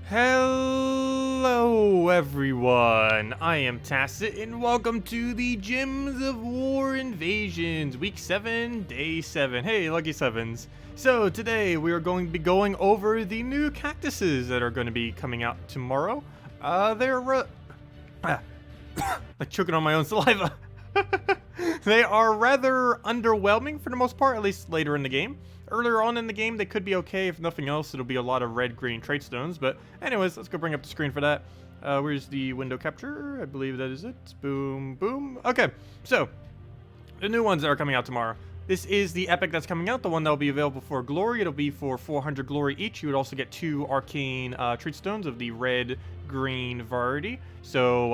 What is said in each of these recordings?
Hello everyone, I am Tacet and welcome to the Gems of War Invasions, Week 7, Day 7. Hey, Lucky Sevens. So today we are going to be going over the new cactuses that are going to be coming out tomorrow. They're like choking on my own saliva. They are rather underwhelming for the most part, at least later in the game. Earlier on in the game, they could be okay. If nothing else, it'll be a lot of red-green trait stones. But anyways, let's go bring up the screen for that. Where's the window capture? I believe that is it. Boom, boom. Okay, so the new ones that are coming out tomorrow. This is the epic that's coming out, the one that will be available for glory. It'll be for 400 glory each. You would also get 2 arcane trait stones of the red-green variety. So,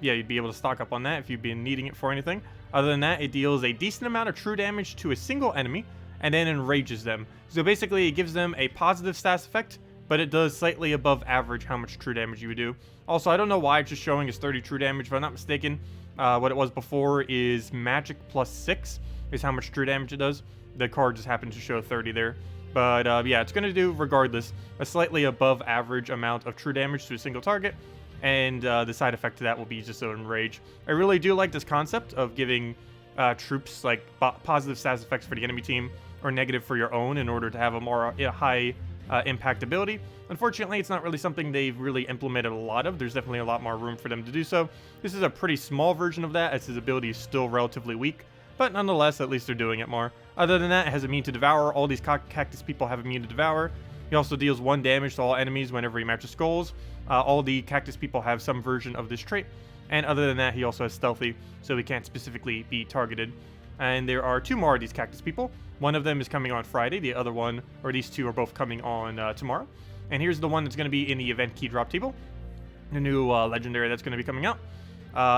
yeah, you'd be able to stock up on that if you've been needing it for anything. Other than that, it deals a decent amount of true damage to a single enemy, and then enrages them. So basically, it gives them a positive stats effect, but it does slightly above average how much true damage you would do. Also, I don't know why it's just showing as 30 true damage. If I'm not mistaken, what it was before is magic plus 6 is how much true damage it does. The card just happened to show 30 there. But yeah, it's going to do, regardless, a slightly above average amount of true damage to a single target. And the side effect to that will be just an enrage. I really do like this concept of giving troops like positive stats effects for the enemy team or negative for your own in order to have a more high impact ability. Unfortunately, it's not really something they've really implemented a lot of. There's definitely a lot more room for them to do so. This is a pretty small version of that, as his ability is still relatively weak, but nonetheless, at least they're doing it more. Other than that, it has immune to devour. All these cactus people have immune to devour. He also deals 1 damage to all enemies whenever he matches skulls. All the cactus people have some version of this trait. And other than that, he also has stealthy, so he can't specifically be targeted. And there are 2 more of these cactus people. One of them is coming on Friday. The other one, or these 2 are both coming on tomorrow. And here's the one that's going to be in the event key drop table. The new legendary that's going to be coming out.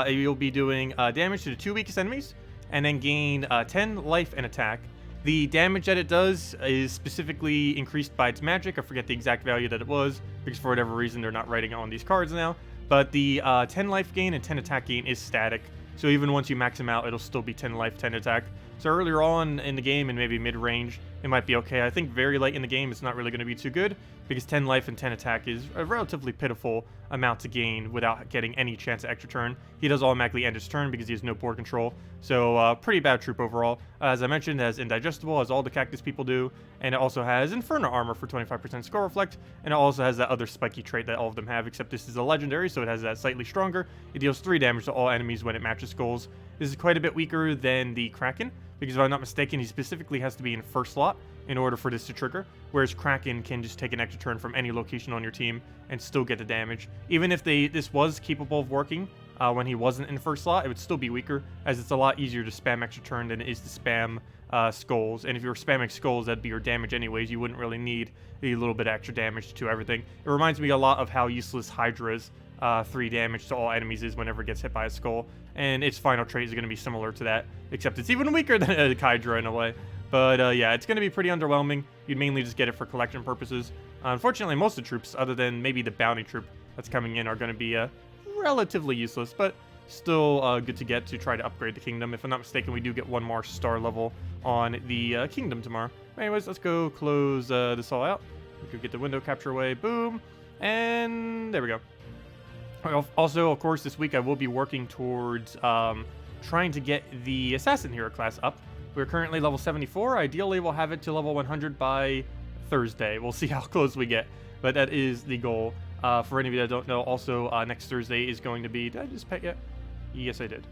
You'll be doing damage to the 2 weakest enemies, and then gain 10 life and attack. The damage that it does is specifically increased by its magic. I forget the exact value that it was, because for whatever reason they're not writing it on these cards now. But the 10 life gain and 10 attack gain is static. So even once you max them out, it'll still be 10 life, 10 attack. So earlier on in the game and maybe mid-range, it might be okay. I think very late in the game, it's not really going to be too good, because 10 life and 10 attack is a relatively pitiful amount to gain without getting any chance at extra turn. He does automatically end his turn because he has no board control. So pretty bad troop overall. As I mentioned, it has indigestible, as all the cactus people do, and it also has Infernus armor for 25% skull reflect, and it also has that other spiky trait that all of them have, except this is a legendary, so it has that slightly stronger. It deals 3 damage to all enemies when it matches skulls. This is quite a bit weaker than the Kraken, because if I'm not mistaken, he specifically has to be in first slot in order for this to trigger, whereas Kraken can just take an extra turn from any location on your team and still get the damage. Even if this was capable of working when he wasn't in first slot, it would still be weaker, as it's a lot easier to spam extra turn than it is to spam skulls. And if you were spamming skulls, that'd be your damage anyways. You wouldn't really need a little bit of extra damage to everything. It reminds me a lot of how useless Hydra's 3 damage to all enemies is whenever it gets hit by a skull, and its final trait is going to be similar to that, except it's even weaker than a Hydra in a way. But yeah, it's going to be pretty underwhelming. You'd mainly just get it for collection purposes. Unfortunately, most of the troops, other than maybe the bounty troop that's coming in, are going to be relatively useless, but still good to get to try to upgrade the kingdom. If I'm not mistaken, we do get 1 more star level on the kingdom tomorrow. Anyways, let's go close this all out. We could get the window capture away. Boom. And there we go. Also, of course, this week I will be working towards trying to get the assassin hero class up. We're currently level 74. Ideally, we'll have it to level 100 by Thursday. We'll see how close we get, but that is the goal. For any of you that don't know, also next Thursday is going to be... Did I just pet yet? Yes, I did.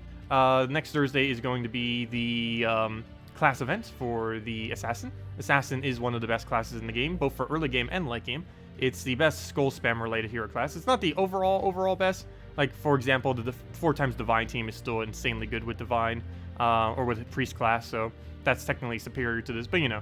Next Thursday is going to be the class event for the assassin. Assassin is one of the best classes in the game, both for early game and late game. It's the best skull spam related hero class. It's not the overall best. Like, for example, the 4 times Divine team is still insanely good with Divine, or with Priest class, so that's technically superior to this. But, you know,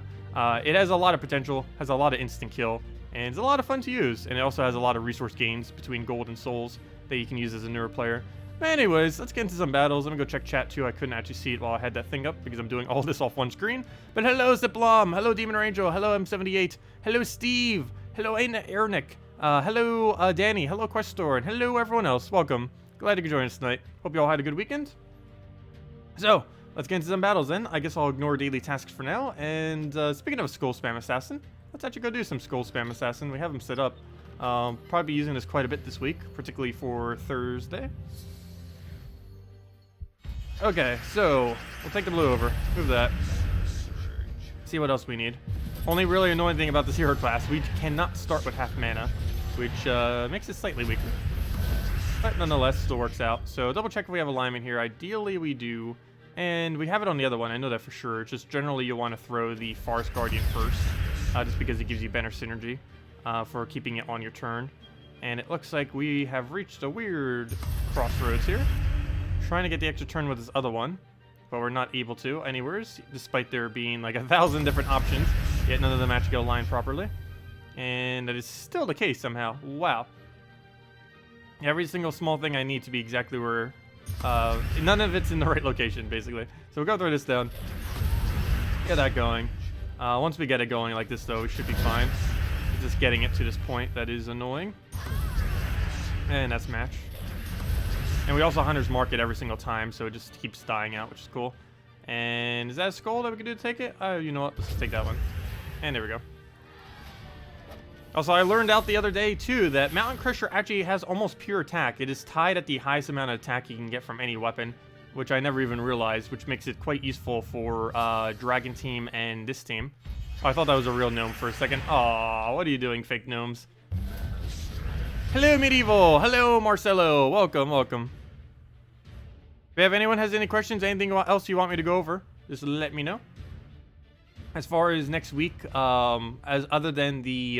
it has a lot of potential, has a lot of instant kill, and it's a lot of fun to use. And it also has a lot of resource gains between gold and souls that you can use as a newer player. But anyways, let's get into some battles. Let me go check chat too. I couldn't actually see it while I had that thing up because I'm doing all this off one screen. But hello, Ziplom. Hello, Demon Angel. Hello, M78. Hello, Steve. Hello, Ernick. Hello, Danny. Hello, Questor. And hello, everyone else. Welcome. Glad you could join us tonight. Hope you all had a good weekend. So, let's get into some battles then. I guess I'll ignore daily tasks for now. And speaking of Skull Spam Assassin, let's actually go do some Skull Spam Assassin. We have him set up. Probably be using this quite a bit this week, particularly for Thursday. Okay, so we'll take the blue over. Move that. See what else we need. Only really annoying thing about this hero class, we cannot start with half mana, which makes it slightly weaker. But nonetheless, still works out. So double check if we have alignment here. Ideally we do. And we have it on the other one, I know that for sure. Just generally you want to throw the Forest Guardian first, just because it gives you better synergy for keeping it on your turn. And it looks like we have reached a weird crossroads here. Trying to get the extra turn with this other one, but we're not able to anywheres, despite there being like 1,000 different options, yet none of them actually align properly. And that is still the case somehow. Wow. Every single small thing I need to be exactly where... none of it's in the right location, basically. So we'll go throw this down. Get that going. Once we get it going like this, though, we should be fine. It's just getting it to this point that is annoying. And that's match. And we also Hunter's Mark it every single time, so it just keeps dying out, which is cool. And is that a skull that we can do to take it? Oh, you know what? Let's just take that one. And there we go. Also, I learned out the other day, too, that Mountain Crusher actually has almost pure attack. It is tied at the highest amount of attack you can get from any weapon, which I never even realized, which makes it quite useful for Dragon Team and this team. Oh, I thought that was a real gnome for a second. Aw, what are you doing, fake gnomes? Hello, Medieval. Hello, Marcelo. Welcome, welcome. If anyone has any questions, anything else you want me to go over, just let me know. As far as next week, other than the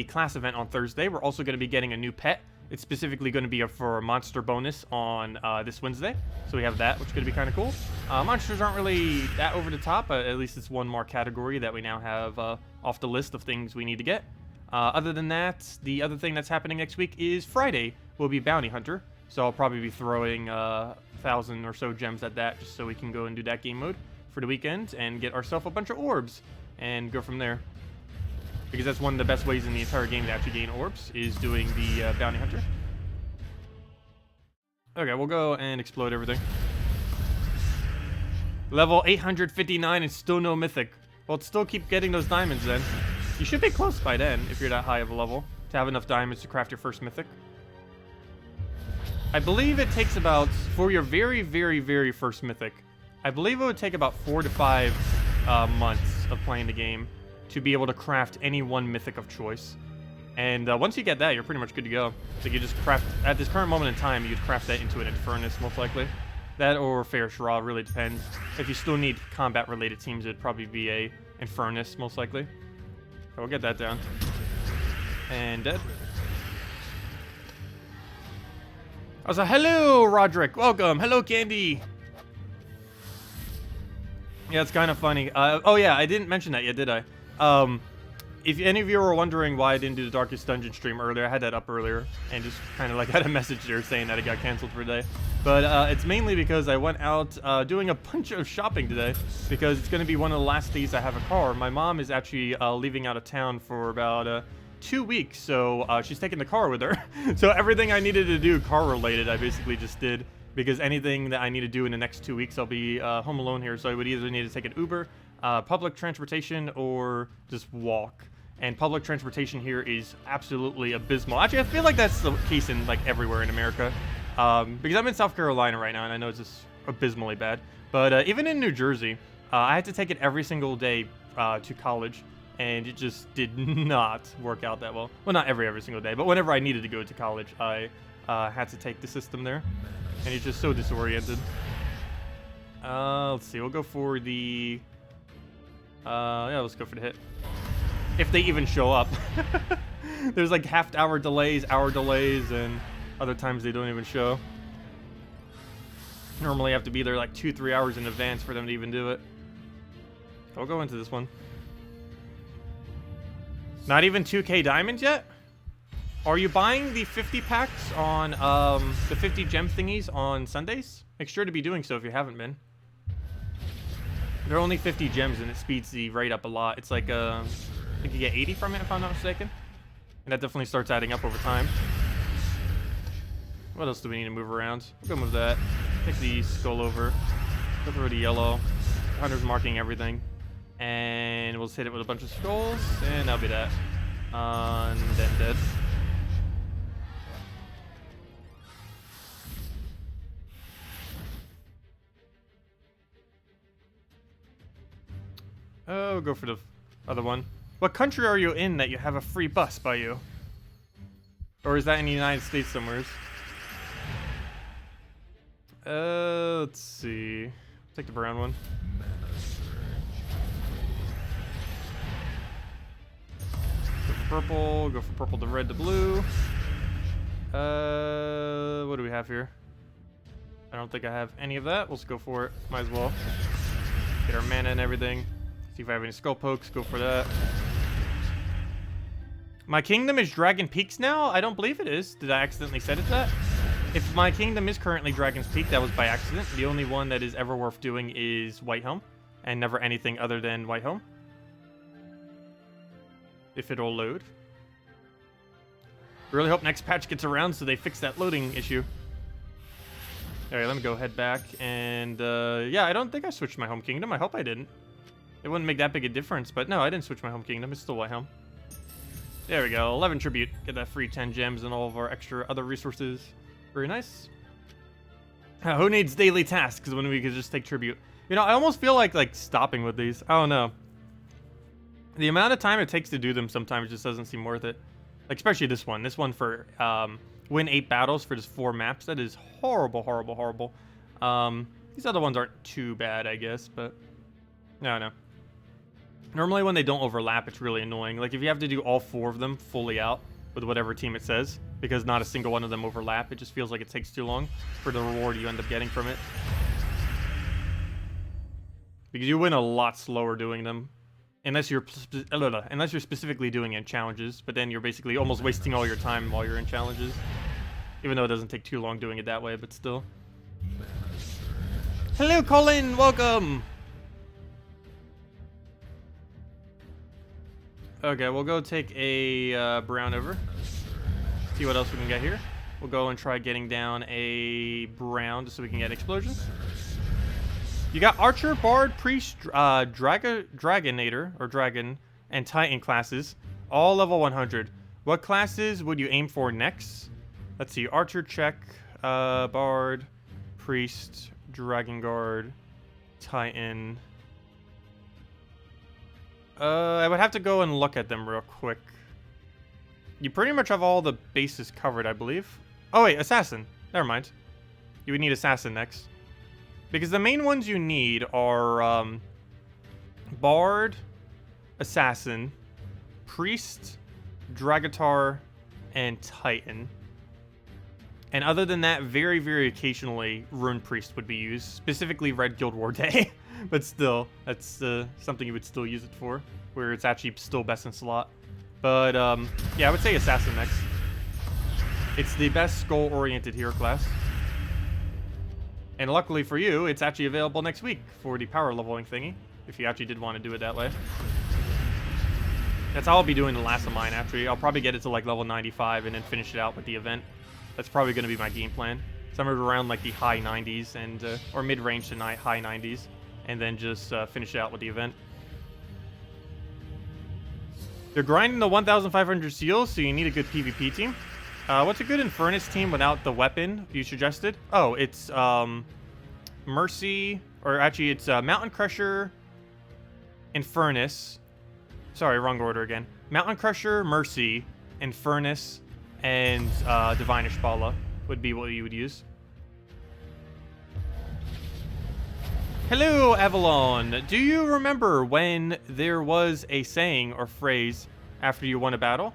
class event on Thursday, we're also going to be getting a new pet. It's specifically going to be for a monster bonus on this Wednesday. So we have that, which is going to be kind of cool. Monsters aren't really that over the top, but at least it's one more category that we now have off the list of things we need to get. Other than that, the other thing that's happening next week is Friday will be Bounty Hunter. So I'll probably be throwing 1,000 or so gems at that just so we can go and do that game mode for the weekend and get ourselves a bunch of orbs and go from there. Because that's one of the best ways in the entire game to actually gain orbs, is doing the Bounty Hunter. Okay, we'll go and explode everything. Level 859 and still no Mythic. Well, still keep getting those diamonds then. You should be close by then, if you're that high of a level, to have enough diamonds to craft your first Mythic. I believe it takes about, for your very, very, very first Mythic, I believe it would take about 4 to 5 months of playing the game to be able to craft any one Mythic of choice. And once you get that, you're pretty much good to go. So you just craft, at this current moment in time, you'd craft that into an Infernus, most likely. That or Fair Shra, really depends. If you still need combat-related teams, it'd probably be a Infernus, most likely. So we'll get that down. And dead. Also, hello, Roderick. Welcome. Hello, Candy. Yeah, it's kind of funny. Oh, yeah, I didn't mention that yet, did I? If any of you were wondering why I didn't do the Darkest Dungeon stream earlier, I had that up earlier and just kind of like had a message there saying that it got canceled for a day. But it's mainly because I went out doing a bunch of shopping today because it's going to be one of the last days I have a car. My mom is actually leaving out of town for about 2 weeks, so she's taking the car with her. So everything I needed to do car related, I basically just did. Because anything that I need to do in the next 2 weeks, I'll be home alone here, so I would either need to take an Uber, public transportation, or just walk. And public transportation here is absolutely abysmal. Actually, I feel like that's the case in like everywhere in America. Because I'm in South Carolina right now, and I know it's just abysmally bad. But even in New Jersey, I had to take it every single day to college, and it just did not work out that well. Well, not every single day, but whenever I needed to go to college, I had to take the system there. And it's just so disoriented. Let's see. We'll go for the... yeah, let's go for the hit. If they even show up. There's like half-hour delays, hour delays, and other times they don't even show. Normally I have to be there like 2-3 hours in advance for them to even do it. I'll go into this one. Not even 2k diamonds yet? Are you buying the 50 packs on the 50 gem thingies on Sundays? Make sure to be doing so if you haven't been. They're only 50 gems and it speeds the rate up a lot. It's like, I think you get 80 from it if I'm not mistaken. And that definitely starts adding up over time. What else do we need to move around? We'll go move that. Take the skull over. Go through the yellow. Hunter's marking everything. And we'll just hit it with a bunch of skulls. And that'll be that. And then dead. Oh, go for the other one. What country are you in that you have a free bus by you? Or is that in the United States somewhere? Let's see. Take the brown one. Go for purple. Go for purple to red to blue. What do we have here? I don't think I have any of that. Let's go for it. Might as well. Get our mana and everything. See if I have any skull pokes. Go for that. My kingdom is Dragon Peaks now? I don't believe it is. Did I accidentally set it that? If my kingdom is currently Dragon's Peak, that was by accident. The only one that is ever worth doing is Whitehelm, and never anything other than Whitehelm. If it'll load. Really hope next patch gets around so they fix that loading issue. Alright, let me go head back. And, yeah, I don't think I switched my home kingdom. I hope I didn't. It wouldn't make that big a difference, but no, I didn't switch my home kingdom. It's still Whitehelm. There we go. 11 tribute. Get that free 10 gems and all of our extra other resources. Very nice. Who needs daily tasks when we could just take tribute? You know, I almost feel like stopping with these. I don't know. The amount of time it takes to do them sometimes just doesn't seem worth it. Like, especially this one. This one for win 8 battles for just 4 maps. That is horrible, horrible, horrible. These other ones aren't too bad, I guess, but I don't know. Normally when they don't overlap, it's really annoying. Like, if you have to do all 4 of them fully out with whatever team it says, because not a single one of them overlap, it just feels like it takes too long for the reward you end up getting from it. Because you win a lot slower doing them. Unless you're specifically doing it in challenges, but then you're basically almost wasting all your time while you're in challenges. Even though it doesn't take too long doing it that way, but still. Hello, Colin! Welcome! Okay, we'll go take a brown over. See what else we can get here. We'll go and try getting down a brown just so we can get explosions. You got Archer, Bard, Priest, Dragonator, or Dragon, and Titan classes, all level 100. What classes would you aim for next? Let's see, Archer check, Bard, Priest, Dragon Guard, Titan. I would have to go and look at them real quick. You pretty much have all the bases covered, I believe. Oh wait, Assassin. Never mind. You would need Assassin next. Because the main ones you need are Bard, Assassin, Priest, Dragatar, and Titan. And other than that, very, very occasionally, Rune Priest would be used. Specifically Red Guild War Day. But still, that's something you would still use it for. Where it's actually still best in slot. But, yeah, I would say Assassin next. It's the best skull-oriented hero class. And luckily for you, it's actually available next week for the power leveling thingy. If you actually did want to do it that way. That's how I'll be doing the last of mine, actually. I'll probably get it to, like, level 95 and then finish it out with the event. That's probably going to be my game plan. Somewhere around, like, the high 90s, and or mid-range to high 90s. And then just finish it out with the event. They're grinding the 1,500 seals, so you need a good PvP team. What's a good Infernus team without the weapon you suggested? Oh, it's Mercy, or actually it's Mountain Crusher, Infernus. Sorry, wrong order again. Mountain Crusher, Mercy, Infernus, and Divine Ishbala would be what you would use. Hello, Avalon. Do you remember when there was a saying or phrase after you won a battle?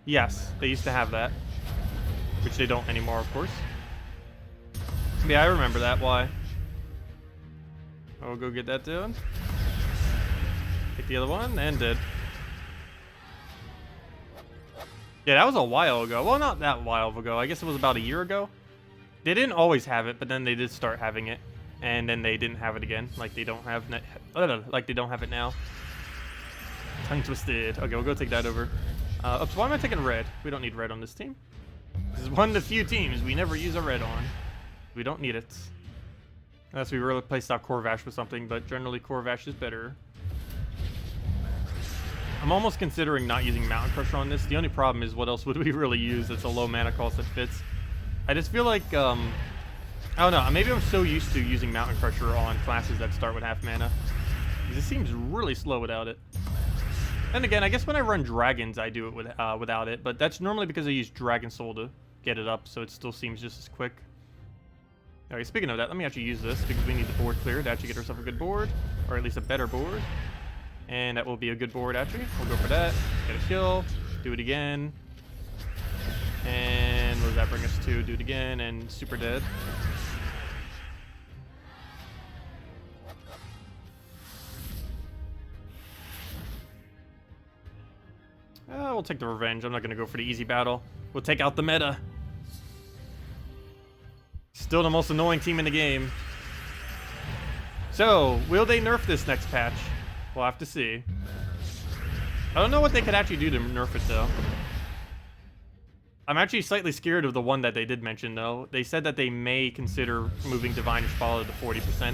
Yes, they used to have that. Which they don't anymore, of course. Yeah, I remember that. Why? I'll go get that done. Take the other one, and dead. Yeah, that was a while ago. Well, not that while ago. I guess it was about a year ago. They didn't always have it, but then they did start having it. And then they didn't have it again, like they don't have it now. Tongue twisted. Okay, we'll go take that over. Oops, why am I taking red? We don't need red on this team. This is one of the few teams we never use a red on. We don't need it. Unless we really replace out Corvash with something, but generally Corvash is better. I'm almost considering not using Mountain Crusher on this. The only problem is, what else would we really use that's a low mana cost that fits? I just feel like, I don't know, maybe I'm so used to using Mountain Crusher on classes that start with half mana. It seems really slow without it. And again, I guess when I run dragons, I do it with, without it, but that's normally because I use Dragon Soul to get it up, so it still seems just as quick. Alright, speaking of that, let me actually use this because we need the board clear to actually get ourselves a good board, or at least a better board. And that will be a good board, actually. We'll go for that. Get a kill. Do it again. And what does that bring us to? Do it again, and super dead. We'll take the revenge. I'm not going to go for the easy battle. We'll take out the meta. Still the most annoying team in the game. So, will they nerf this next patch? We'll have to see. I don't know what they could actually do to nerf it, though. I'm actually slightly scared of the one that they did mention, though. They said that they may consider moving Divinish Follow to 40%,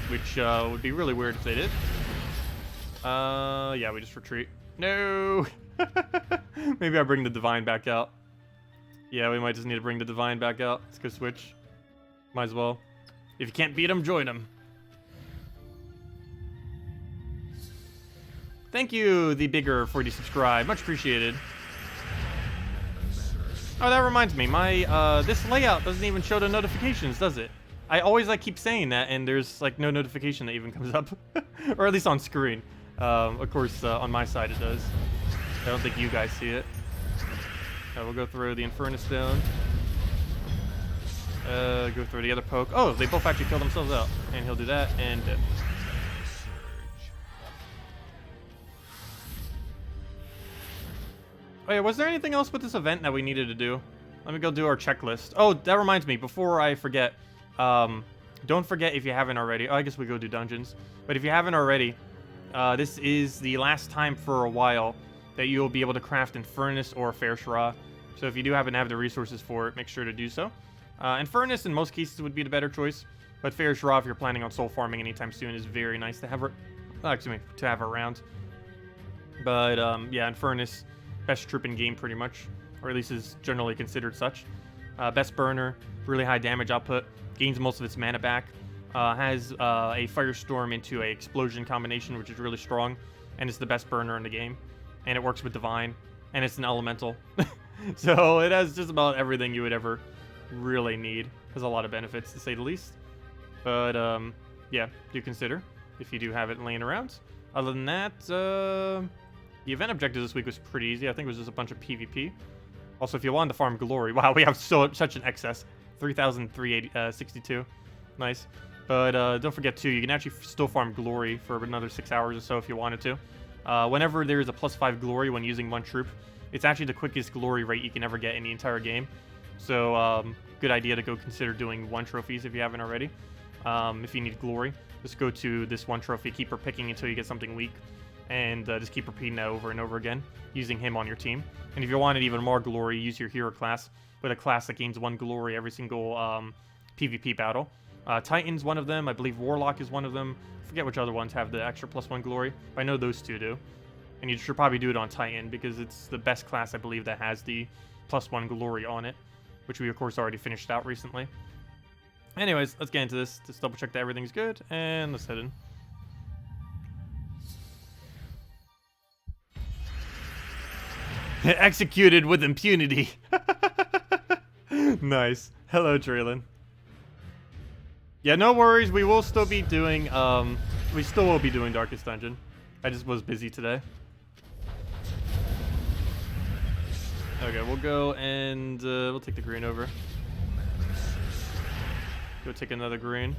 which would be really weird if they did. Yeah, we just retreat. No! Maybe I bring the Divine back out. Yeah, we might just need to bring the Divine back out. Let's go switch. Might as well. If you can't beat them, join them. Thank you, the bigger, for the subscribe. Much appreciated. Oh, that reminds me. My this layout doesn't even show the notifications, does it? I always keep saying that, and there's no notification that even comes up, or at least on screen. Of course, on my side it does. I don't think you guys see it. We'll go through the Infernus Stone. Go through the other poke. Oh, they both actually kill themselves out, and he'll do that and dead. Oh yeah, was there anything else with this event that we needed to do? Let me go do our checklist. Oh, that reminds me, before I forget, don't forget, if you haven't already, I guess we go do dungeons, but if you haven't already, this is the last time for a while that you'll be able to craft Infernus or Fair Shra. So if you do happen to have the resources for it, make sure to do so. Infernus in most cases would be the better choice, but Fair Shra, if you're planning on soul farming anytime soon, is very nice to have to have around. But yeah, Infernus, best troop in game pretty much, or at least is generally considered such. Best burner, really high damage output, gains most of its mana back, has a Firestorm into a Explosion combination, which is really strong, and it's the best burner in the game. And it works with Divine, and it's an elemental. So it has just about everything you would ever really need. Has a lot of benefits, to say the least. But yeah, do consider if you do have it laying around. Other than that, the event objective this week was pretty easy. I think it was just a bunch of PvP. Also, if you wanted to farm glory, wow, we have such an excess. 3,362. Nice. But don't forget, too, you can actually still farm glory for another 6 hours or so if you wanted to. Whenever there's a +5 glory when using one troop, it's actually the quickest glory rate you can ever get in the entire game. So, good idea to go consider doing 1 trophies if you haven't already. If you need glory, just go to this 1 trophy, keep picking until you get something weak, and just keep repeating that over and over again, using him on your team. And if you wanted even more glory, use your hero class, with a class that gains 1 glory every single PvP battle. Titan's one of them. I believe Warlock is one of them. I forget which other ones have the extra +1 glory, but I know those 2 do. And you should probably do it on Titan, because it's the best class, I believe, that has the +1 glory on it, which we, of course, already finished out recently. Anyways, let's get into this. Just double check that everything's good, and let's head in. Executed with impunity. Nice. Hello, Traylon. Yeah, no worries. We will still be doing, we still will be doing Darkest Dungeon. I just was busy today. Okay, we'll go and, we'll take the green over. Go take another green.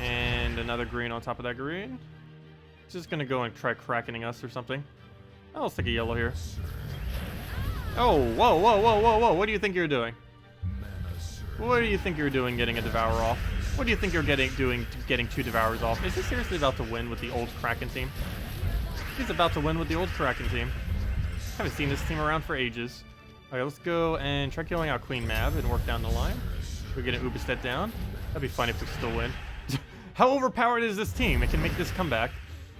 And another green on top of that green. Just gonna go and try crackening us or something. Oh, let's take a yellow here. Oh, whoa, whoa, whoa, whoa, whoa. What do you think you're doing? What do you think you're doing getting a Devour off? What do you think you're getting 2 Devours off? Is he seriously about to win with the old Kraken team? He's about to win with the old Kraken team. Haven't seen this team around for ages. Okay, let's go and try killing out Queen Mab and work down the line. We're getting Ubistet down. That'd be fun if we still win. How overpowered is this team? It can make this comeback.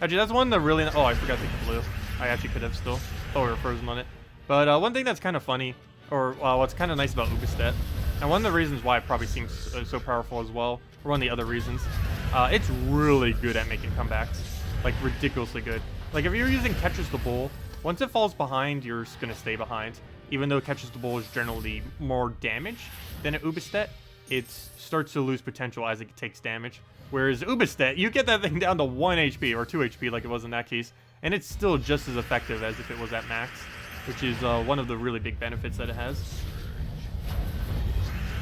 Actually, that's one that really... Oh, I forgot to take blue. I actually could have still. Oh, we were frozen on it. But one thing that's kind of funny, or what's kind of nice about Ubistet, and one of the reasons why it probably seems so powerful as well, or one of the other reasons, it's really good at making comebacks. Like, ridiculously good. Like, if you're using Catches the Bull, once it falls behind, you're just going to stay behind. Even though Catches the Bull is generally more damage than an Ubistet, it starts to lose potential as it takes damage. Whereas Ubistet, you get that thing down to 1 HP, or 2 HP like it was in that case, and it's still just as effective as if it was at max, which is one of the really big benefits that it has.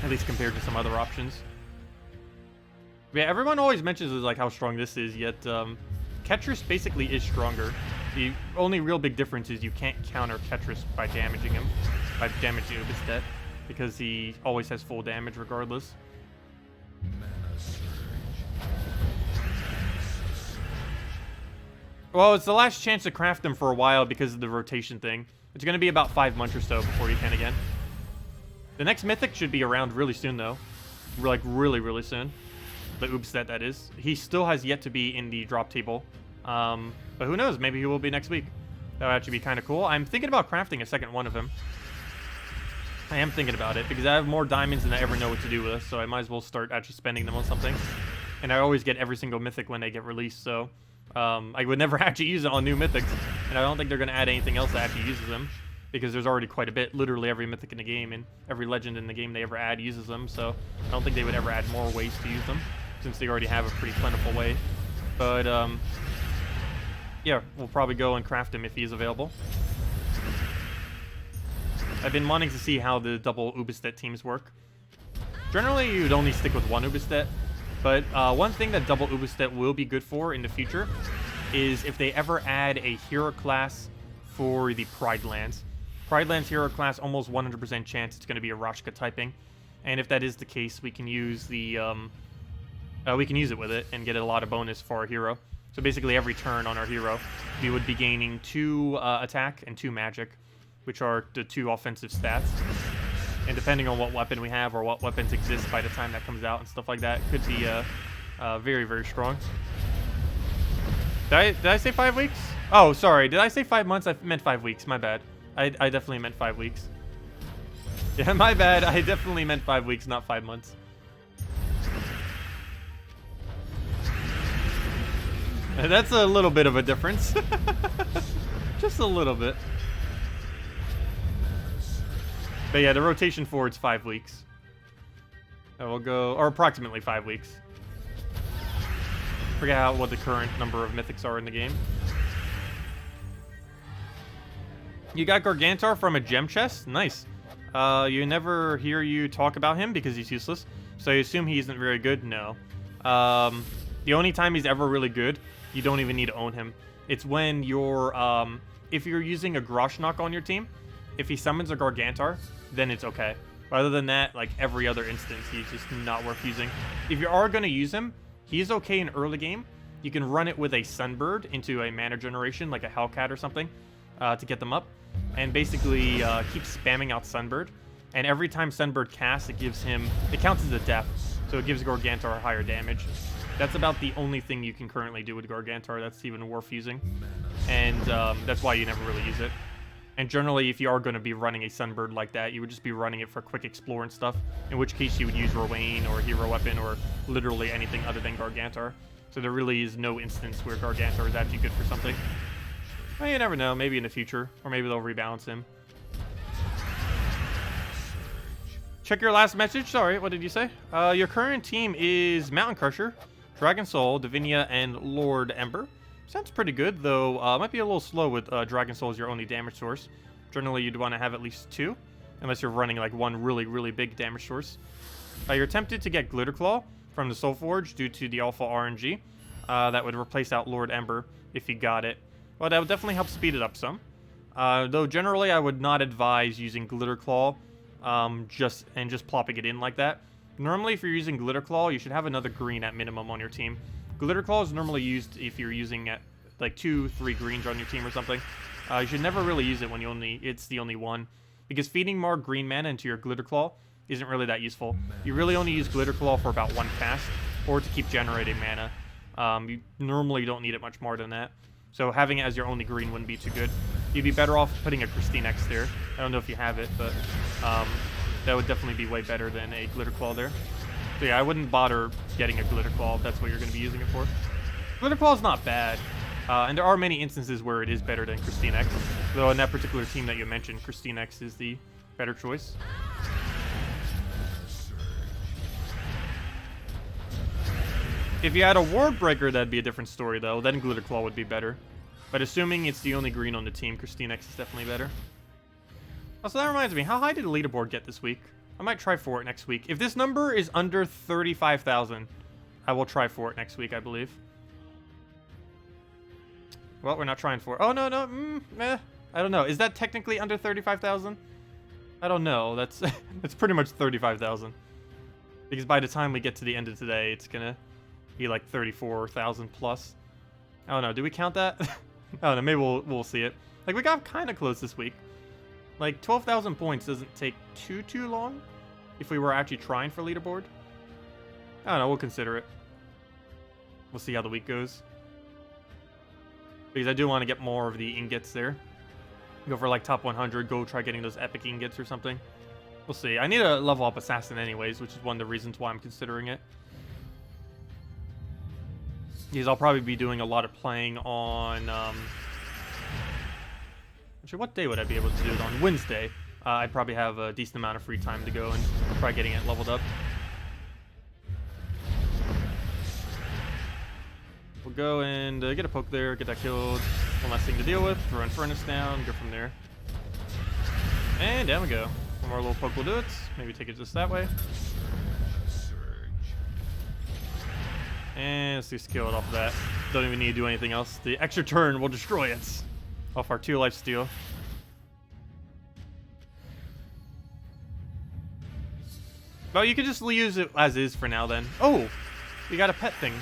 At least compared to some other options. But yeah, everyone always mentions like how strong this is, yet Ketris basically is stronger. The only real big difference is you can't counter Ketris by damaging him, by damaging Ubistet, because he always has full damage regardless. Well, it's the last chance to craft them for a while because of the rotation thing. It's going to be about 5 months or so before you can again. The next Mythic should be around really soon, though. Like, really, really soon. The Ubistet, that is. He still has yet to be in the drop table. But who knows? Maybe he will be next week. That would actually be kind of cool. I'm thinking about crafting a second one of him. I am thinking about it, because I have more diamonds than I ever know what to do with, so I might as well start actually spending them on something. And I always get every single Mythic when they get released, so... I would never actually use it on new Mythics, and I don't think they're going to add anything else that actually uses them, because there's already quite a bit. Literally every Mythic in the game and every Legend in the game they ever add uses them, so I don't think they would ever add more ways to use them, since they already have a pretty plentiful way. But, yeah, we'll probably go and craft him if he's available. I've been wanting to see how the double Ubistet teams work. Generally, you'd only stick with one Ubistet. But one thing that double Ubistet will be good for in the future is if they ever add a hero class for the Pride Lands. Pride Lands hero class, almost 100% chance it's going to be a Rashka typing. And if that is the case, we can use the we can use it with it and get a lot of bonus for our hero. So basically every turn on our hero, we would be gaining 2 attack and 2 magic, which are the 2 offensive stats. And depending on what weapon we have or what weapons exist by the time that comes out and stuff like that, it could be very, very strong. Did I say 5 weeks? Oh, sorry. Did I say 5 months? I meant 5 weeks. My bad. I definitely meant 5 weeks. Yeah, my bad. I definitely meant 5 weeks, not 5 months. That's a little bit of a difference. Just a little bit. But yeah, the rotation forward's 5 weeks. And we'll go, or approximately 5 weeks. Forget what the current number of Mythics are in the game. You got Gargantar from a gem chest? Nice. You never hear you talk about him because he's useless. So I assume he isn't very good? No. The only time he's ever really good, you don't even need to own him. It's when you're, if you're using a Groshnock on your team, if he summons a Gargantar, then it's okay. Other than that, like every other instance, he's just not worth using. If you are going to use him, he's okay in early game. You can run it with a Sunbird into a mana generation, like a Hellcat or something, to get them up. And basically keep spamming out Sunbird. And every time Sunbird casts, it gives him, it counts as a death. So it gives Gargantar higher damage. That's about the only thing you can currently do with Gargantar that's even worth using. And that's why you never really use it. And generally, if you are going to be running a Sunbird like that, you would just be running it for quick explore and stuff, in which case you would use Rowain or Hero Weapon or literally anything other than Gargantar. So there really is no instance where Gargantar is actually good for something. Well, you never know, maybe in the future, or maybe they'll rebalance him. Check your last message. Sorry, what did you say? Your current team is Mountain Crusher, Dragon Soul, Divinia, and Lord Ember. Sounds pretty good, though might be a little slow with Dragon Soul as your only damage source. Generally, you'd want to have at least 2, unless you're running like one really, really big damage source. You're tempted to get Glitterclaw from the Soul Forge due to the Alpha RNG. That would replace out Lord Ember if you got it. Well, that would definitely help speed it up some. Though generally, I would not advise using Glitterclaw just plopping it in like that. Normally, if you're using Glitterclaw, you should have another green at minimum on your team. Glitterclaw is normally used if you're using like 2-3 greens on your team or something. You should never really use it when it's the only one, because feeding more green mana into your Glitterclaw isn't really that useful. You really only use Glitterclaw for about 1 cast, or to keep generating mana. You normally don't need it much more than that. So having it as your only green wouldn't be too good. You'd be better off putting a ssaszix there. I don't know if you have it, but that would definitely be way better than a Glitterclaw there. So yeah, I wouldn't bother getting a Glitterclaw if that's what you're going to be using it for. Glitterclaw is not bad, and there are many instances where it is better than ssaszix. Though in that particular team that you mentioned, ssaszix is the better choice. If you had a Ward Breaker, that'd be a different story, though. Then Glitterclaw would be better. But assuming it's the only green on the team, ssaszix is definitely better. Also, that reminds me, how high did the leaderboard get this week? I might try for it next week. If this number is under 35,000, I will try for it next week, I believe. Well, we're not trying for it. Oh, no, no, I don't know. Is that technically under 35,000? I don't know. That's it's pretty much 35,000. Because by the time we get to the end of today, it's gonna be like 34,000 plus. I don't know. Do we count that? I don't know. Maybe we'll see it. Like, we got kind of close this week. Like, 12,000 points doesn't take too long if we were actually trying for leaderboard. I don't know. We'll consider it. We'll see how the week goes. Because I do want to get more of the ingots there. Go for like top 100. Go try getting those epic ingots or something. We'll see. I need a level up assassin anyways, which is one of the reasons why I'm considering it. Because I'll probably be doing a lot of playing on... Actually, what day would I be able to do it on? Wednesday. I'd probably have a decent amount of free time to go and try getting it leveled up. We'll go and get a poke there, get that killed. One less thing to deal with. Throw Infernus down, go from there. And down we go. One more little poke will do it. Maybe take it just that way. And let's just kill it off of that. Don't even need to do anything else. The extra turn will destroy it. Off our 2 life steal. Well, you can just use it as is for now then. Oh! We got a pet thing.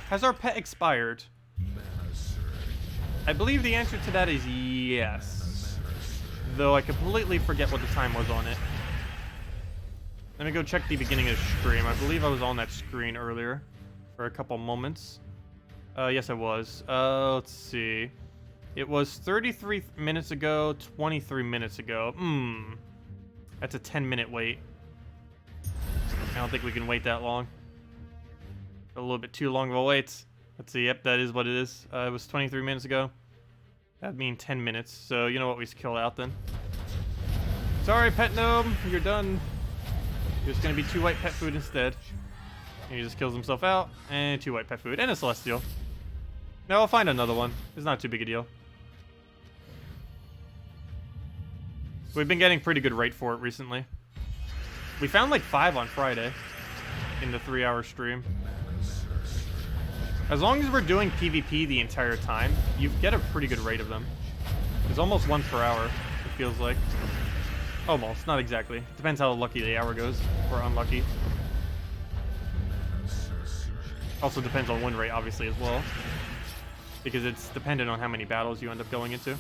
Has our pet expired? I believe the answer to that is yes. Though I completely forget what the time was on it. Let me go check the beginning of the stream. I believe I was on that screen earlier for a couple moments. Yes, I was. Let's see. It was 33 minutes ago, 23 minutes ago. That's a 10-minute wait. I don't think we can wait that long. A little bit too long of a wait. Let's see. Yep, that is what it is. It was 23 minutes ago. That'd mean 10 minutes. So, you know what? We just kill out then. Sorry, pet gnome. You're done. There's going to be 2 white pet food instead. And he just kills himself out. And 2 white pet food. And a celestial. No, I'll find another one. It's not too big a deal. We've been getting pretty good rate for it recently. We found like 5 on Friday in the 3-hour stream. As long as we're doing PvP the entire time, you get a pretty good rate of them. It's almost 1 per hour, it feels like. Almost, not exactly. Depends how lucky the hour goes, or unlucky. Also depends on win rate, obviously, as well. Because it's dependent on how many battles you end up going into.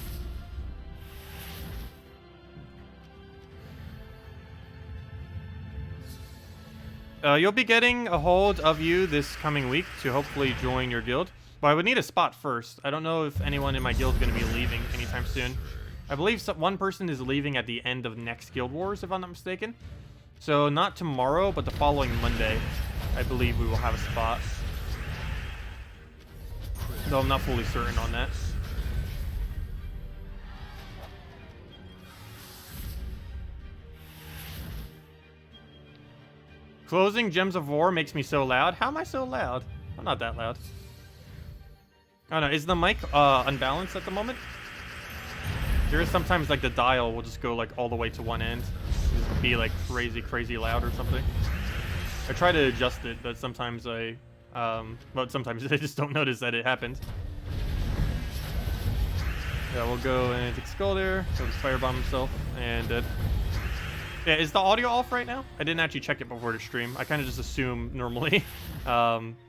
You'll be getting a hold of you this coming week to hopefully join your guild. But I would need a spot first. I don't know if anyone in my guild is going to be leaving anytime soon. I believe one person is leaving at the end of next Guild Wars, if I'm not mistaken. So not tomorrow, but the following Monday, I believe we will have a spot. Though I'm not fully certain on that. Closing Gems of War makes me so loud. How am I so loud? I'm not that loud. Oh no, is the mic unbalanced at the moment? There is sometimes like the dial will just go like all the way to one end. Just be like crazy loud or something. I try to adjust it, but sometimes but sometimes I just don't notice that it happened. Yeah, we'll go and take Skull there. He'll just firebomb himself and yeah, is the audio off right now? I didn't actually check it before the stream. I kind of just assume normally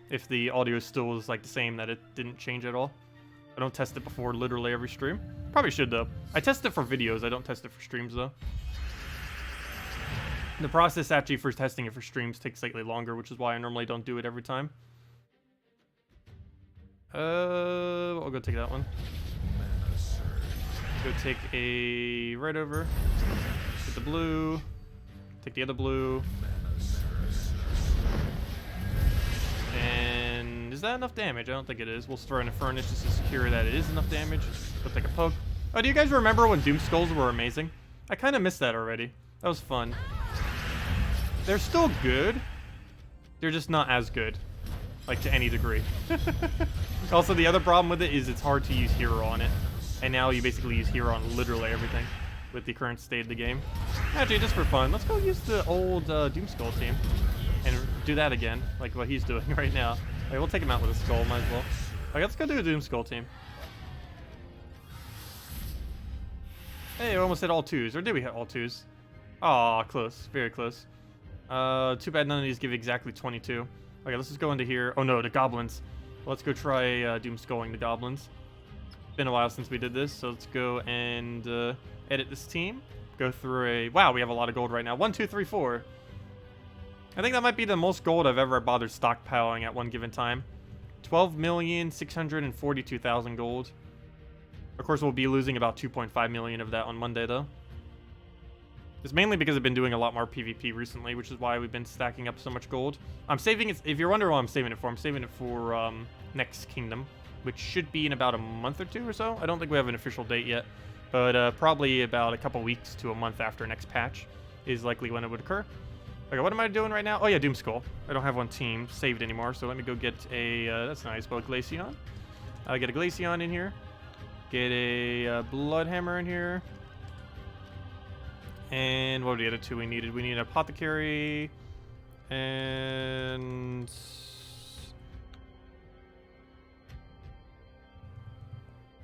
if the audio still is like the same that it didn't change at all. I don't test it before literally every stream. Probably should though. I test it for videos. I don't test it for streams though. The process actually for testing it for streams takes slightly longer, which is why I normally don't do it every time. I'll go take that one. Go take a red over. Get the blue. Take the other blue. And is that enough damage? I don't think it is. We'll throw an Infernus just to secure that it is enough damage. We'll take a poke. Oh, do you guys remember when Doom Skulls were amazing? I kind of missed that already. That was fun. They're still good. They're just not as good. Like, to any degree. Also, the other problem with it is it's hard to use hero on it. And now you basically use hero on literally everything with the current state of the game. Actually, just for fun, let's go use the old Doom Skull team. And do that again, like what he's doing right now. Okay, we'll take him out with a skull, might as well. Okay, let's go do a Doom Skull team. Hey, we almost hit all 2s. Or did we hit all 2s? Aw, close. Very close. Too bad none of these give exactly 22. Okay, let's just go into here. Oh no, the goblins. Let's go try Doom Skulling the goblins. Been a while since we did this, so let's go and edit this team. Go through a... Wow, we have a lot of gold right now. 1, 2, 3, 4. I think that might be the most gold I've ever bothered stockpiling at one given time. 12,642,000 gold. Of course, we'll be losing about 2.5 million of that on Monday, though. It's mainly because I've been doing a lot more PvP recently, which is why we've been stacking up so much gold. I'm saving it... If you're wondering what I'm saving it for, I'm saving it for next Kingdom, which should be in about a month or 2 or so. I don't think we have an official date yet, but probably about a couple weeks to a month after next patch is likely when it would occur. Okay, what am I doing right now? Oh yeah, Doom Skull. I don't have one team saved anymore, so let me go get a, that's nice, but Glaceon. Get a Glaceon in here. Get a Bloodhammer in here. And what were the other 2 we needed? We need an Apothecary and...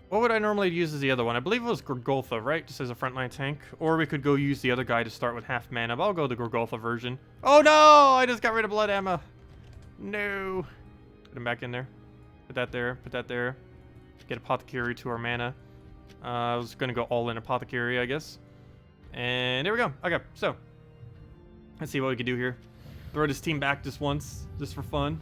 What would I normally use as the other one? I believe it was Gorgoltha, right? Just as a frontline tank. Or we could go use the other guy to start with half mana, but I'll go the Gorgoltha version. Oh no! I just got rid of Blood Ammo. No. Put him back in there. Put that there. Put that there. Get Apothecary to our mana. I was going to go all in Apothecary, I guess. And there we go. Okay, so. Let's see what we can do here. Throw this team back just once, just for fun.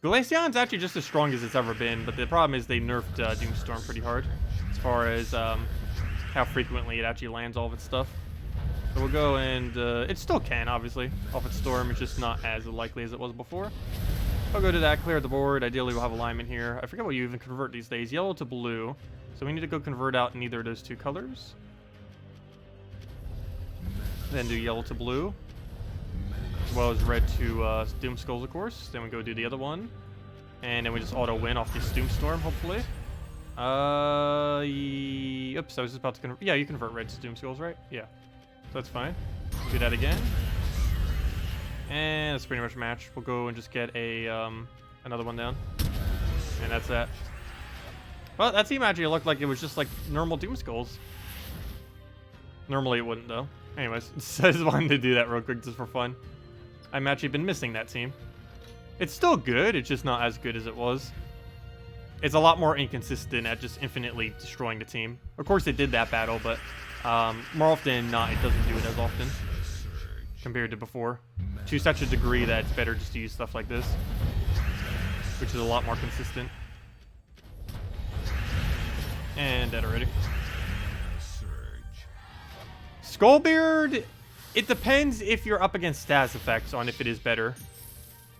Glaceon's actually just as strong as it's ever been, but the problem is they nerfed Doomstorm pretty hard as far as how frequently it actually lands all of its stuff. So we'll go and... it still can, obviously, off its Storm. It's just not as likely as it was before. I'll go to that, clear the board. Ideally, we'll have a lineman here. I forget what you even convert these days. Yellow to blue. So we need to go convert out in either of those 2 colors. Then do yellow to blue. As well as red to Doom Skulls, of course. Then we go do the other one. And then we just auto-win off this Doomstorm, hopefully. Oops, I was just about to convert. Yeah, you convert red to Doom Skulls, right? Yeah. So that's fine. Do that again. And that's pretty much a match. We'll go and just get a another one down. And that's that. Well, that team actually looked like it was just like normal Doom Skulls. Normally it wouldn't, though. Anyways, I just wanted to do that real quick just for fun. I've actually been missing that team. It's still good, it's just not as good as it was. It's a lot more inconsistent at just infinitely destroying the team. Of course it did that battle, but more often than not, it doesn't do it as often compared to before. To such a degree that it's better just to use stuff like this, which is a lot more consistent. And dead already. Skullbeard, it depends if you're up against stats effects on if it is better.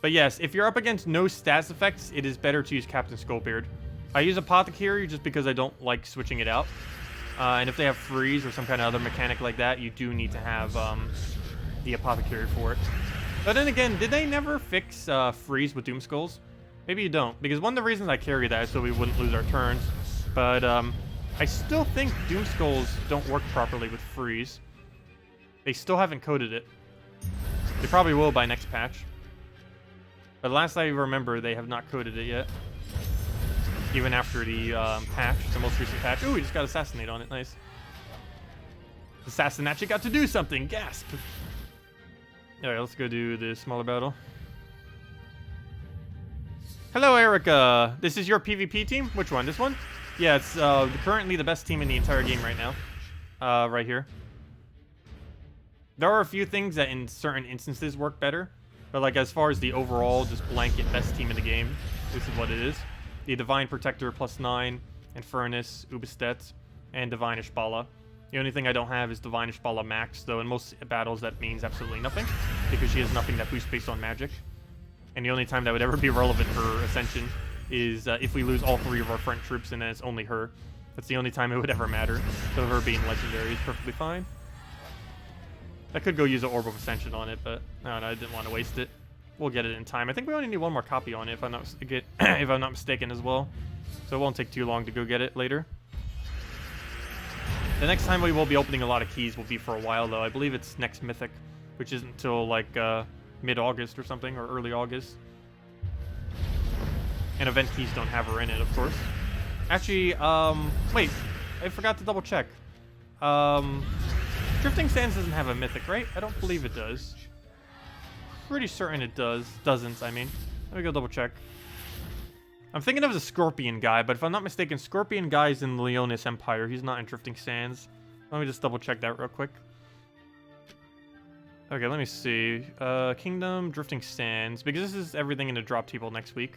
But yes, if you're up against no stats effects, it is better to use Captain Skullbeard. I use Apothecary just because I don't like switching it out. And if they have freeze or some kind of other mechanic like that, you do need to have the Apothecary for it. But then again, did they never fix freeze with Doom Skulls? Maybe you don't, because one of the reasons I carry that is so we wouldn't lose our turns. But I still think Doom Skulls don't work properly with freeze. They still haven't coded it. They probably will by next patch. But last I remember, they have not coded it yet. Even after the patch, the most recent patch. Ooh, we just got Assassinate on it. Nice. Assassin actually got to do something. Gasp. Alright, let's go do the smaller battle. Hello, Erica. This is your PvP team? Which one? This one? Yeah, it's currently the best team in the entire game right now. Right here. There are a few things that in certain instances work better. But like as far as the overall just blanket best team in the game, This is what it is. The Divine Protector +9, Infernus, Ubistet, and Divine Ishbala. The only thing I don't have is Divine Ishbala Max, though in most battles that means absolutely nothing, because she has nothing that boosts based on magic. And the only time that would ever be relevant for Ascension is if we lose all 3 of our front troops and then it's only her. That's the only time it would ever matter. So her being legendary is perfectly fine. I could go use an Orb of Ascension on it, but no, I didn't want to waste it. We'll get it in time. I think we only need 1 more copy on it, if I'm not mistaken as well. So it won't take too long to go get it later. The next time we will be opening a lot of keys will be for a while, though. I believe it's next Mythic, which isn't until like mid-August or something, or early August. And event keys don't have her in it, of course. Actually, wait, I forgot to double check. Drifting Sands doesn't have a Mythic, right? I don't believe it does. Pretty certain it does. Doesn't, I mean. Let me go double check. I'm thinking of the Scorpion guy, but if I'm not mistaken, Scorpion guy's in Leonis Empire. He's not in Drifting Sands. Let me just double check that real quick. Okay, let me see. Kingdom, Drifting Sands, because this is everything in the drop table next week.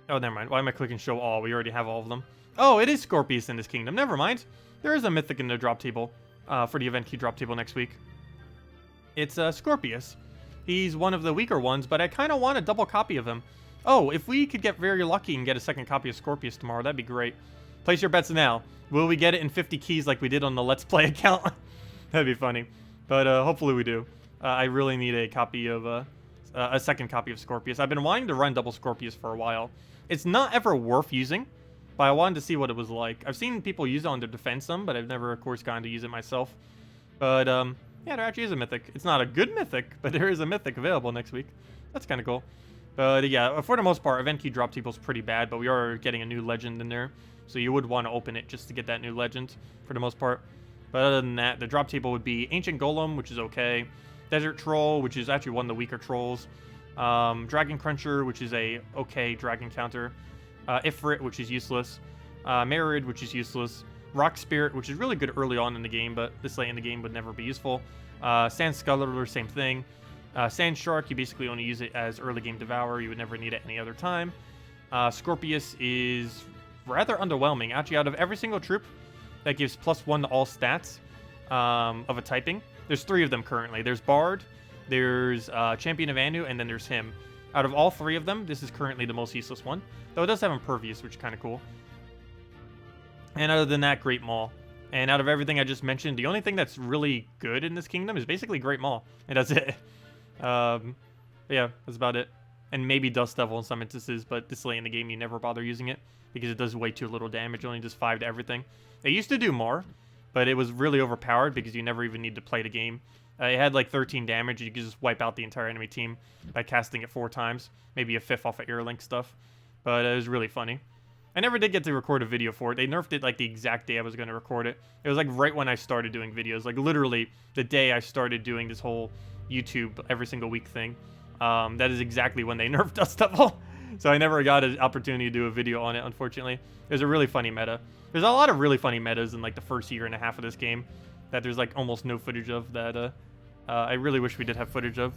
Oh, never mind. Why am I clicking show all? We already have all of them. Oh, it is Scorpius in this kingdom. Never mind. There is a Mythic in the drop table for the event key drop table next week. It's Scorpius. He's one of the weaker ones, but I kind of want a double copy of him. Oh, if we could get very lucky and get a second copy of Scorpius tomorrow, that'd be great. Place your bets now. Will we get it in 50 keys like we did on the Let's Play account? That'd be funny. But hopefully we do. I really need a copy of a second copy of Scorpius. I've been wanting to run double Scorpius for a while. It's not ever worth using, but I wanted to see what it was like. I've seen people use it on their defense some, but I've never, of course, gotten to use it myself. But, yeah, there actually is a Mythic. It's not a good Mythic, but there is a Mythic available next week. That's kind of cool. But, yeah, for the most part, event key drop table is pretty bad, but we are getting a new legend in there. So you would want to open it just to get that new legend, for the most part. But other than that, the drop table would be Ancient Golem, which is okay. Desert Troll, which is actually one of the weaker trolls. Dragon Cruncher, which is a okay dragon counter. Ifrit, which is useless. Merid, which is useless. Rock Spirit, which is really good early on in the game, but this late in the game would never be useful. Sand Scuttler, same thing. Sand Shark, you basically only use it as early game Devour. You would never need it any other time. Scorpius is rather underwhelming. Actually, out of every single troop that gives +1 to all stats of a typing, there's 3 of them currently. There's Bard, there's Champion of Anu, and then there's him. Out of all 3 of them, this is currently the most useless one. Though it does have Impervious, which is kind of cool. And other than that, Great Maul. And out of everything I just mentioned, the only thing that's really good in this kingdom is basically Great Maul. And that's it. Yeah, that's about it. And maybe Dust Devil in some instances, but this late in the game, you never bother using it because it does way too little damage. It only does 5 to everything. It used to do more, but it was really overpowered because you never even need to play the game. It had like 13 damage. You could just wipe out the entire enemy team by casting it 4 times. Maybe a 5th off of Airlink stuff. But it was really funny. I never did get to record a video for it. They nerfed it like the exact day I was going to record it. It was like right when I started doing videos. Like literally the day I started doing this whole YouTube every single week thing. That is exactly when they nerfed Dust Devil. So I never got an opportunity to do a video on it, unfortunately. It was a really funny meta. There's a lot of really funny metas in like the first year and a half of this game that there's like almost no footage of that I really wish we did have footage of.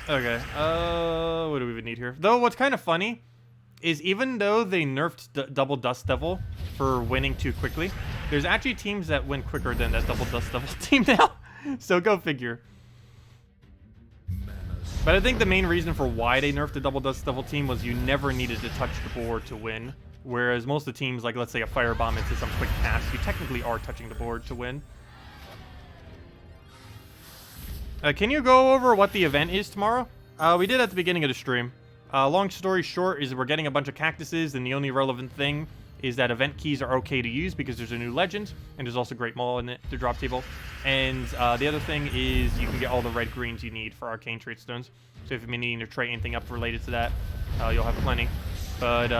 Okay, what do we even need here? Though what's kind of funny is even though they nerfed double Dust Devil for winning too quickly, there's actually teams that win quicker than that double Dust Devil team now. So go figure. But I think the main reason for why they nerfed the double Dust Devil team was you never needed to touch the board to win. Whereas most of the teams, like let's say a Firebomb into some quick pass, you technically are touching the board to win. Can you go over what the event is tomorrow? We did at the beginning of the stream. Long story short is we're getting a bunch of cactuses, and the only relevant thing is that event keys are okay to use because there's a new legend, and there's also Great Maul in the drop table. And the other thing is you can get all the red greens you need for arcane trait stones. So if you've been needing to trade anything up related to that, you'll have plenty. But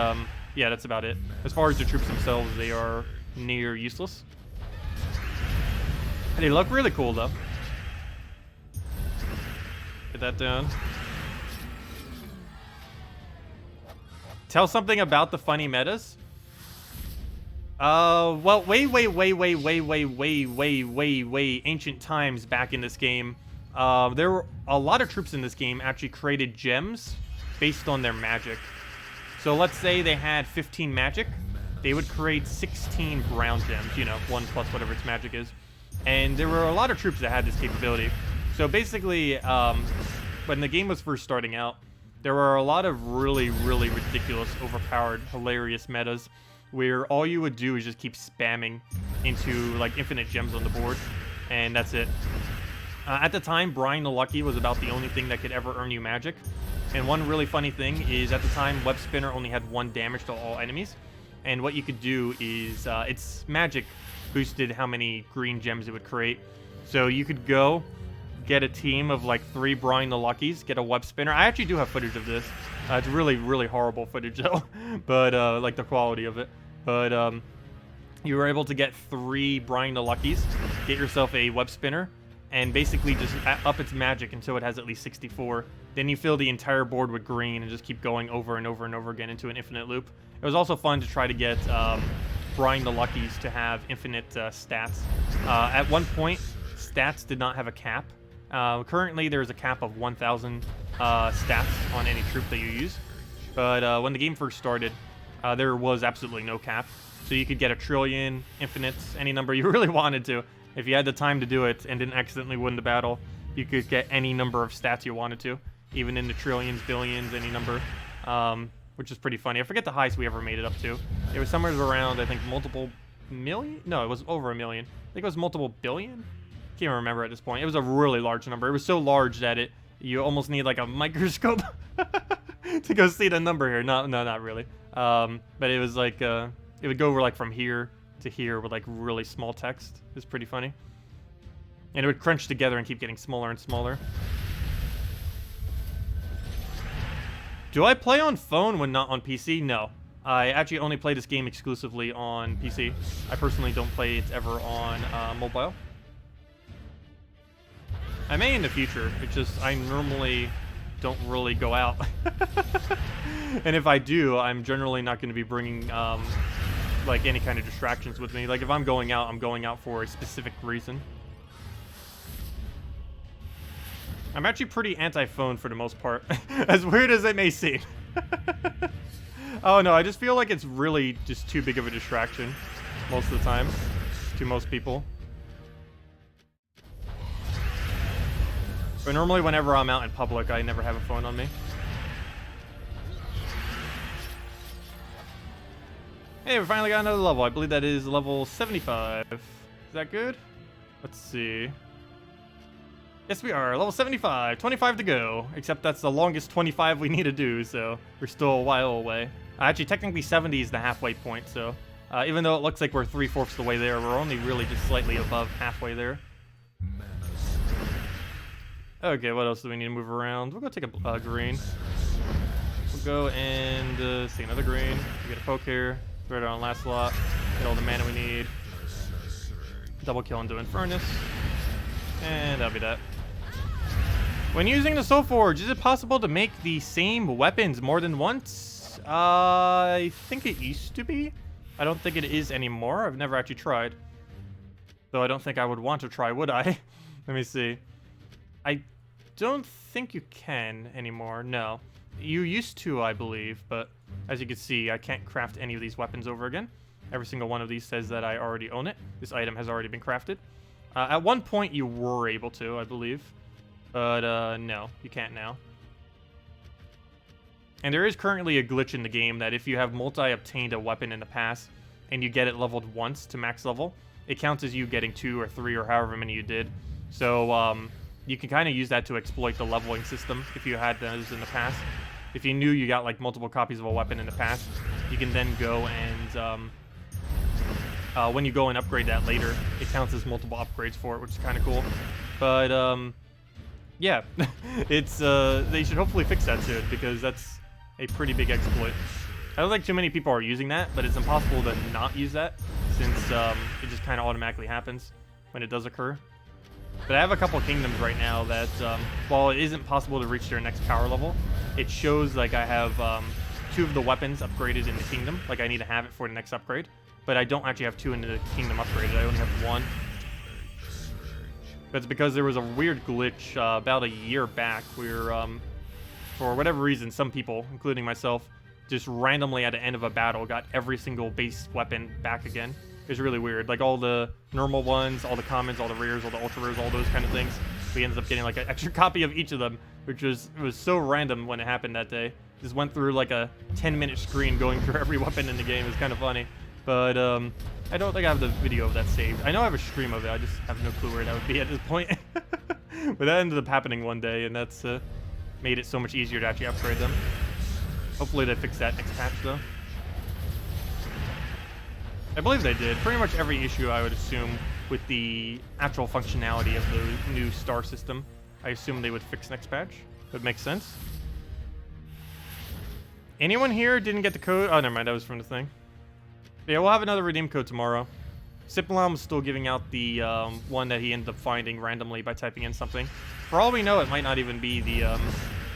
yeah, that's about it. As far as the troops themselves, they are near useless. They look really cool though. Get that down. Tell something about the funny metas. Well, way ancient times back in this game, there were a lot of troops in this game actually created gems based on their magic. So let's say they had 15 magic, they would create 16 brown gems, you know, 1 plus whatever its magic is. And there were a lot of troops that had this capability. So basically, when the game was first starting out, there were a lot of really, really ridiculous, overpowered, hilarious metas where all you would do is just keep spamming into like infinite gems on the board, and that's it. At the time, Brian the Lucky was about the only thing that could ever earn you magic. And one really funny thing is at the time, Web Spinner only had 1 damage to all enemies. And what you could do is, its magic boosted how many green gems it would create. So you could go get a team of like 3 Brian the Luckies, get a Web Spinner. I actually do have footage of this. It's really, really horrible footage though, but like the quality of it. But you were able to get 3 Brian the Luckies, get yourself a Web Spinner, and basically just up its magic until it has at least 64. Then you fill the entire board with green and just keep going over and over and over again into an infinite loop. It was also fun to try to get Brian the Luckies to have infinite stats. At one point, stats did not have a cap. Currently, there's a cap of 1,000 stats on any troop that you use. But when the game first started, there was absolutely no cap. So you could get 1 trillion, infinites, any number you really wanted to. If you had the time to do it and didn't accidentally win the battle, you could get any number of stats you wanted to, even in the trillions, billions, any number, which is pretty funny. I forget the highest we ever made it up to. It was somewhere around, I think, multiple million? No, it was over 1 million. I think it was multiple billion? Can't remember at this point. It was a really large number. It was so large that you almost need like a microscope to go see the number here. No, not really. But it was like, it would go over like from here to here with like really small text. It's pretty funny. And it would crunch together and keep getting smaller and smaller. Do I play on phone when not on PC? No. I actually only play this game exclusively on PC. I personally don't play it ever on mobile. I may in the future. It's just I normally don't really go out. And if I do, I'm generally not going to be bringing like any kind of distractions with me. Like if I'm going out for a specific reason. I'm actually pretty anti-phone for the most part, as weird as it may seem. Oh no, I just feel like it's really just too big of a distraction most of the time to most people. But normally whenever I'm out in public, I never have a phone on me. Hey, we finally got another level. I believe that is level 75. Is that good? Let's see. Yes, we are. Level 75. 25 to go. Except that's the longest 25 we need to do, so we're still a while away. Actually, technically 70 is the halfway point, so even though it looks like we're 3/4 the way there, we're only really just slightly above halfway there. Okay, what else do we need to move around? We'll go take a green. We'll go and see another green. We get a poke here. Throw it on last slot. Get all the mana we need. Double kill into Infernus. And that'll be that. When using the Soul Forge, is it possible to make the same weapons more than once? I think it used to be. I don't think it is anymore. I've never actually tried. Though I don't think I would want to try, would I? Let me see. I don't think you can anymore. No. You used to, I believe, but as you can see, I can't craft any of these weapons over again. Every single one of these says that I already own it. This item has already been crafted. At one point, you were able to, I believe. But, no, you can't now. And there is currently a glitch in the game that if you have multi-obtained a weapon in the past, and you get it leveled once to max level, it counts as you getting 2 or 3 or however many you did. So, you can kind of use that to exploit the leveling system if you had those in the past. If you knew you got, like, multiple copies of a weapon in the past, you can then go and, when you go and upgrade that later, it counts as multiple upgrades for it, which is kind of cool. But, yeah, it's, they should hopefully fix that soon, because that's a pretty big exploit. I don't think too many people are using that, but it's impossible to not use that, since, it just kind of automatically happens when it does occur. But I have a couple kingdoms right now that, while it isn't possible to reach their next power level, it shows, like, I have, 2 of the weapons upgraded in the kingdom, like I need to have it for the next upgrade. But I don't actually have 2 in the kingdom upgraded, I only have 1. That's because there was a weird glitch about a year back where, for whatever reason, some people, including myself, just randomly at the end of a battle got every single base weapon back again. It was really weird. Like all the normal ones, all the commons, all the rares, all the ultra rares, all those kind of things. We ended up getting like an extra copy of each of them, which was so random when it happened that day. Just went through like a 10-minute screen going through every weapon in the game. It was kind of funny. But I don't think I have the video of that saved. I know I have a stream of it. I just have no clue where that would be at this point. But that ended up happening one day, and that's made it so much easier to actually upgrade them. Hopefully they fix that next patch, though. I believe they did. Pretty much every issue, I would assume, with the actual functionality of the new star system, I assume they would fix next patch. That makes sense. Anyone here didn't get the code? Oh, never mind. That was from the thing. Yeah, we'll have another redeem code tomorrow. Siplam was still giving out the one that he ended up finding randomly by typing in something. For all we know, it might not even be the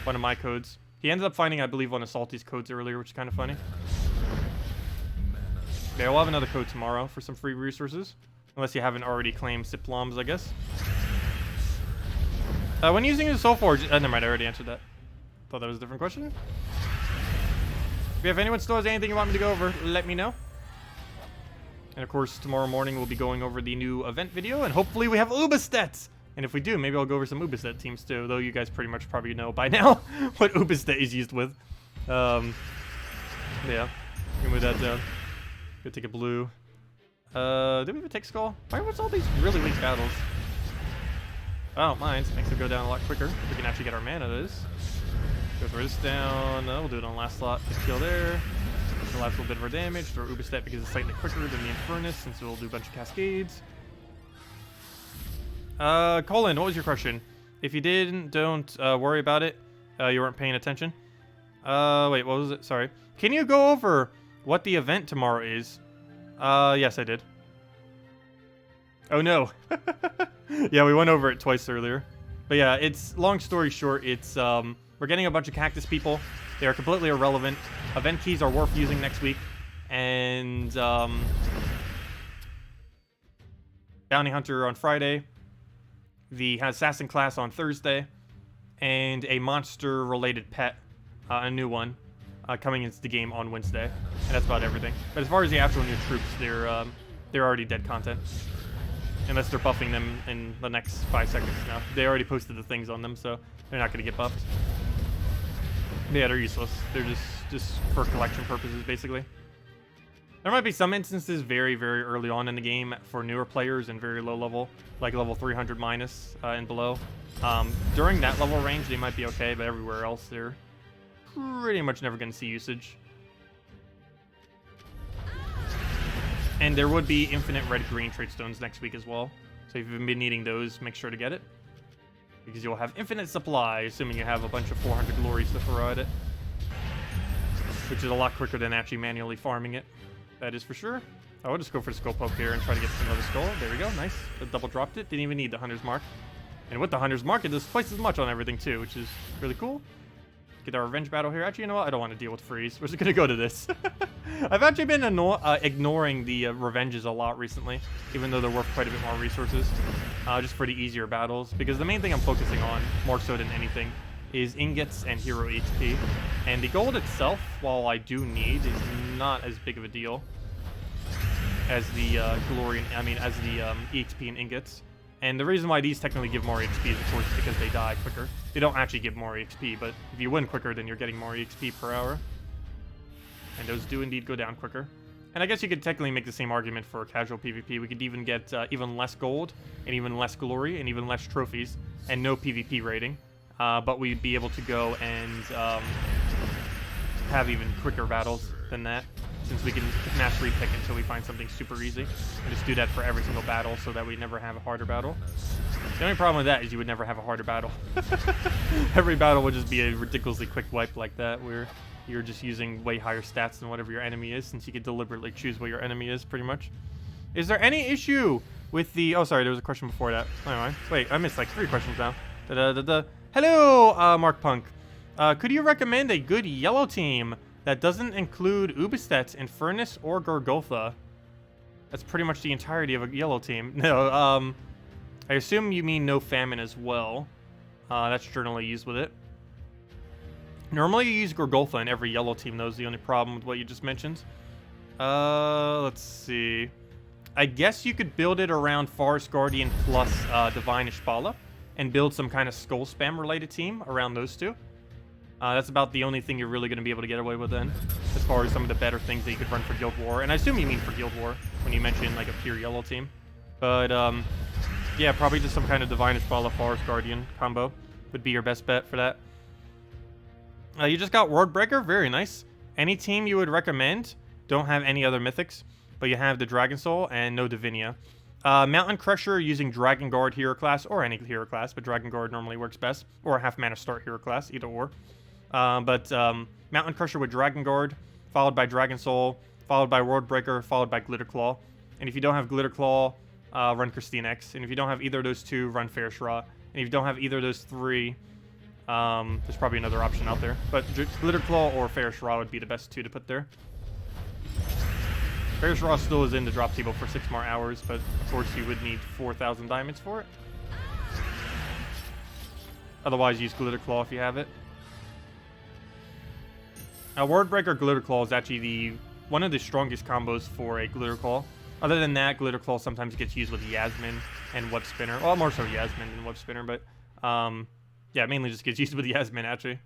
one of my codes. He ended up finding, I believe, one of Salty's codes earlier, which is kind of funny. Okay, we'll have another code tomorrow for some free resources. Unless you haven't already claimed Siplams, I guess. When using the Soul Forge... never mind, I already answered that. Thought that was a different question. If anyone still has anything you want me to go over, let me know. And of course, tomorrow morning we'll be going over the new event video, and hopefully we have Ubistet! And if we do, maybe I'll go over some Ubistet teams too, though you guys pretty much probably know by now what Ubistet is used with. Yeah, we can move that down. Go take a blue. Did we even take Skull? Why was all these really weak battles? I don't mind. Makes it go down a lot quicker. We can actually get our mana, that is. Go throw this down. We'll do it on the last slot. Get kill there. The last little bit of our damage. Throw Ubistet because it's slightly quicker than the Infernus, since it'll do a bunch of cascades. Colin, what was your question? If you didn't, don't worry about it. You weren't paying attention. Wait, what was it? Sorry. Can you go over what the event tomorrow is? Yes, I did. Oh no. Yeah, we went over it twice earlier. But yeah, it's, long story short, it's, we're getting a bunch of cactus people. They are completely irrelevant. Event keys are worth using next week. And, Bounty Hunter on Friday. The Assassin class on Thursday. And a monster-related pet, a new one, coming into the game on Wednesday. And that's about everything. But as far as the actual new troops, they're already dead content. Unless they're buffing them in the next 5 seconds now. They already posted the things on them, so they're not going to get buffed. Yeah, they're useless. They're just for collection purposes, basically. There might be some instances very, very early on in the game for newer players and very low level, like level 300 minus and below. During that level range, they might be okay, but everywhere else, they're pretty much never going to see usage. And there would be infinite red-green trait stones next week as well. So if you've been needing those, make sure to get it. Because you'll have infinite supply, assuming you have a bunch of 400 glories to throw at it. Which is a lot quicker than actually manually farming it. That is for sure. I will just go for the skull poke here and try to get another skull. There we go, nice. I double dropped it, didn't even need the Hunter's Mark. And with the Hunter's Mark, it does twice as much on everything too, which is really cool. Get our revenge battle here. Actually, you know what? I don't want to deal with freeze. We're just going to go to this. I've actually been ignoring the revenges a lot recently, even though they're worth quite a bit more resources, just for the easier battles. Because the main thing I'm focusing on, more so than anything, is ingots and hero HP. And the gold itself, while I do need, is not as big of a deal as the as the EXP and ingots. And the reason why these technically give more XP is, of course, because they die quicker. They don't actually give more XP, but if you win quicker, then you're getting more XP per hour. And those do indeed go down quicker. And I guess you could technically make the same argument for casual PvP. We could even get even less gold, and even less glory, and even less trophies, and no PvP rating. But we'd be able to go and have even quicker battles than that, since we can mass repick until we find something super easy. And just do that for every single battle so that we never have a harder battle. The only problem with that is you would never have a harder battle. Every battle would just be a ridiculously quick wipe like that, where you're just using way higher stats than whatever your enemy is, since you could deliberately choose what your enemy is, pretty much. Is there any issue with the... Oh, sorry, there was a question before that. Anyway, wait, I missed like 3 questions now. Hello, Mark Punk. Could you recommend a good yellow team that doesn't include Ubistet, Infernus, or Gorgotha? That's pretty much the entirety of a yellow team. No, I assume you mean no famine as well. That's generally used with it. Normally you use Gorgolfa in every yellow team, though, is the only problem with what you just mentioned. Let's see. I guess you could build it around Forest Guardian plus Divine Ishbala and build some kind of Skull Spam related team around those two. That's about the only thing you're really going to be able to get away with then, as far as some of the better things that you could run for Guild War. And I assume you mean for Guild War when you mention like a pure yellow team. But yeah, probably just some kind of Divine Ishbala Forest Guardian combo would be your best bet for that. You just got Wordbreaker, very nice. Any team you would recommend don't have any other mythics, but you have the Dragon Soul and no Divinia. Mountain Crusher using Dragon Guard hero class, or any hero class, but Dragon Guard normally works best, or a half mana start hero class, either or. Mountain Crusher with Dragon Guard, followed by Dragon Soul, followed by Wordbreaker, followed by Glitter Claw. And if you don't have Glitter Claw, run Christine X. And if you don't have either of those two, run Fairshra. And if you don't have either of those three, there's probably another option out there. But Glitter Claw or Fairshra would be the best two to put there. Fairshra still is in the drop table for 6 more hours, but of course you would need 4,000 diamonds for it. Otherwise, use Glitter Claw if you have it. Wordbreaker Glitter Claw is actually one of the strongest combos for a Glitter Claw. Other than that, Glitter Claw sometimes gets used with Yasmin and Web Spinner. Well, more so Yasmin than Web Spinner, but yeah, mainly just gets used with Yasmin, actually.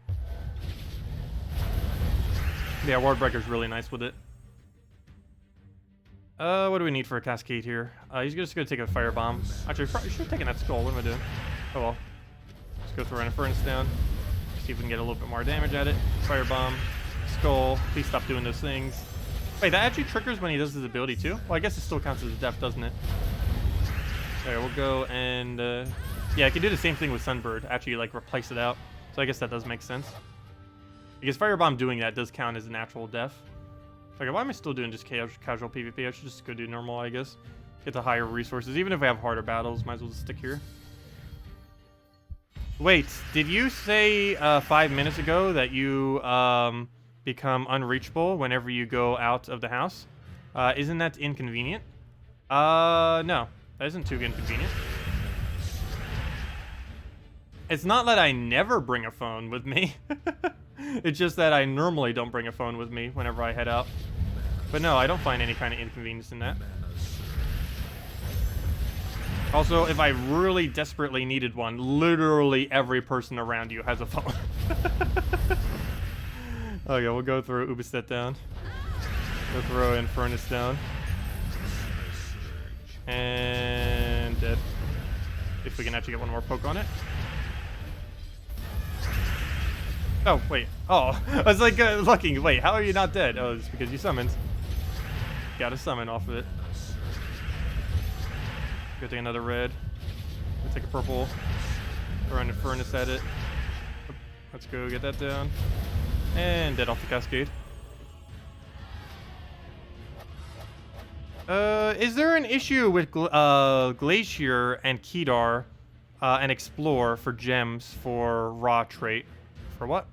Yeah, Wordbreaker's really nice with it. What do we need for a Cascade here? He's just gonna take a Firebomb. Actually, you should have taken that Skull. What am I doing? Oh well. Let's go throw an Infernus down. See if we can get a little bit more damage at it. Firebomb. Skull. Please stop doing those things. Wait, that actually triggers when he does his ability too? Well, I guess it still counts as a def, doesn't it? Alright, we'll go and... yeah, I can do the same thing with Sunbird. Actually, like, replace it out. So I guess that does make sense. Because Firebomb doing that does count as a natural def. Okay, why am I still doing just casual PvP? I should just go do normal, I guess. Get the higher resources. Even if I have harder battles, might as well just stick here. Wait, did you say 5 minutes ago that you become unreachable whenever you go out of the house? Isn't that inconvenient? No. That isn't too inconvenient. It's not that I never bring a phone with me. It's just that I normally don't bring a phone with me whenever I head out. But no, I don't find any kind of inconvenience in that. Also, if I really desperately needed one, literally every person around you has a phone. Okay, we'll go throw Ubistet down. Go throw Infernus down. And dead. If we can actually get one more poke on it. Oh, wait. Oh, I was like looking. Wait, how are you not dead? Oh, it's because you summoned. Got a summon off of it. Go take another red. Go take a purple. Throw an Infernus at it. Let's go get that down. And dead off the Cascade. Is there an issue with Glacier and Kedar and Explore for gems for raw trait? For what?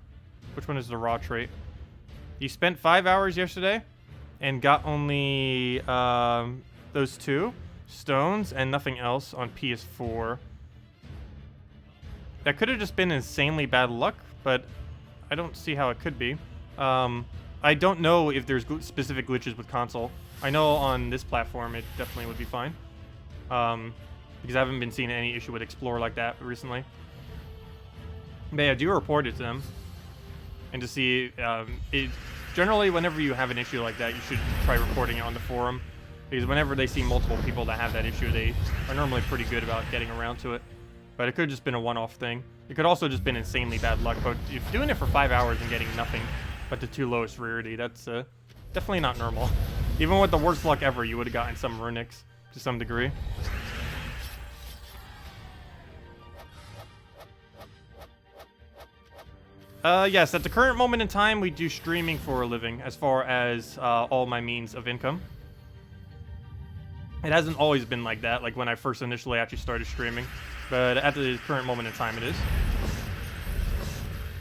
Which one is the raw trait? You spent 5 hours yesterday and got only those 2 stones and nothing else on PS4. That could have just been insanely bad luck, but I don't see how it could be. I don't know if there's specific glitches with console. I know on this platform it definitely would be fine. Because I haven't been seeing any issue with Explore like that recently. But yeah, do report it to them. And to see, generally whenever you have an issue like that, you should try reporting it on the forum. Because whenever they see multiple people that have that issue, they are normally pretty good about getting around to it. But it could have just been a one-off thing. It could also just been insanely bad luck. But if doing it for 5 hours and getting nothing but the 2 lowest rarity, that's definitely not normal. Even with the worst luck ever, you would have gotten some runics to some degree. Yes, at the current moment in time, we do streaming for a living as far as all my means of income. It hasn't always been like that, like when I first initially actually started streaming. But at the current moment in time, it is.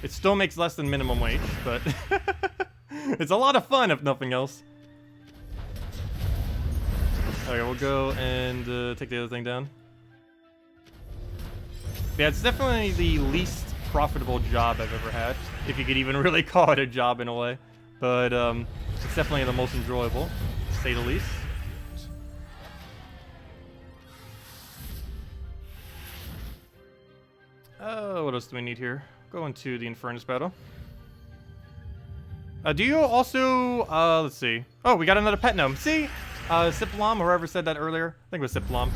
It still makes less than minimum wage, but it's a lot of fun, if nothing else. Okay, we'll go and take the other thing down. Yeah, it's definitely the least profitable job I've ever had, if you could even really call it a job in a way. But it's definitely the most enjoyable, to say the least. What else do we need here? Go into the Infernus battle. Do you also, let's see. Oh, we got another pet gnome. See? Siplom, whoever said that earlier, I think it was Siplom,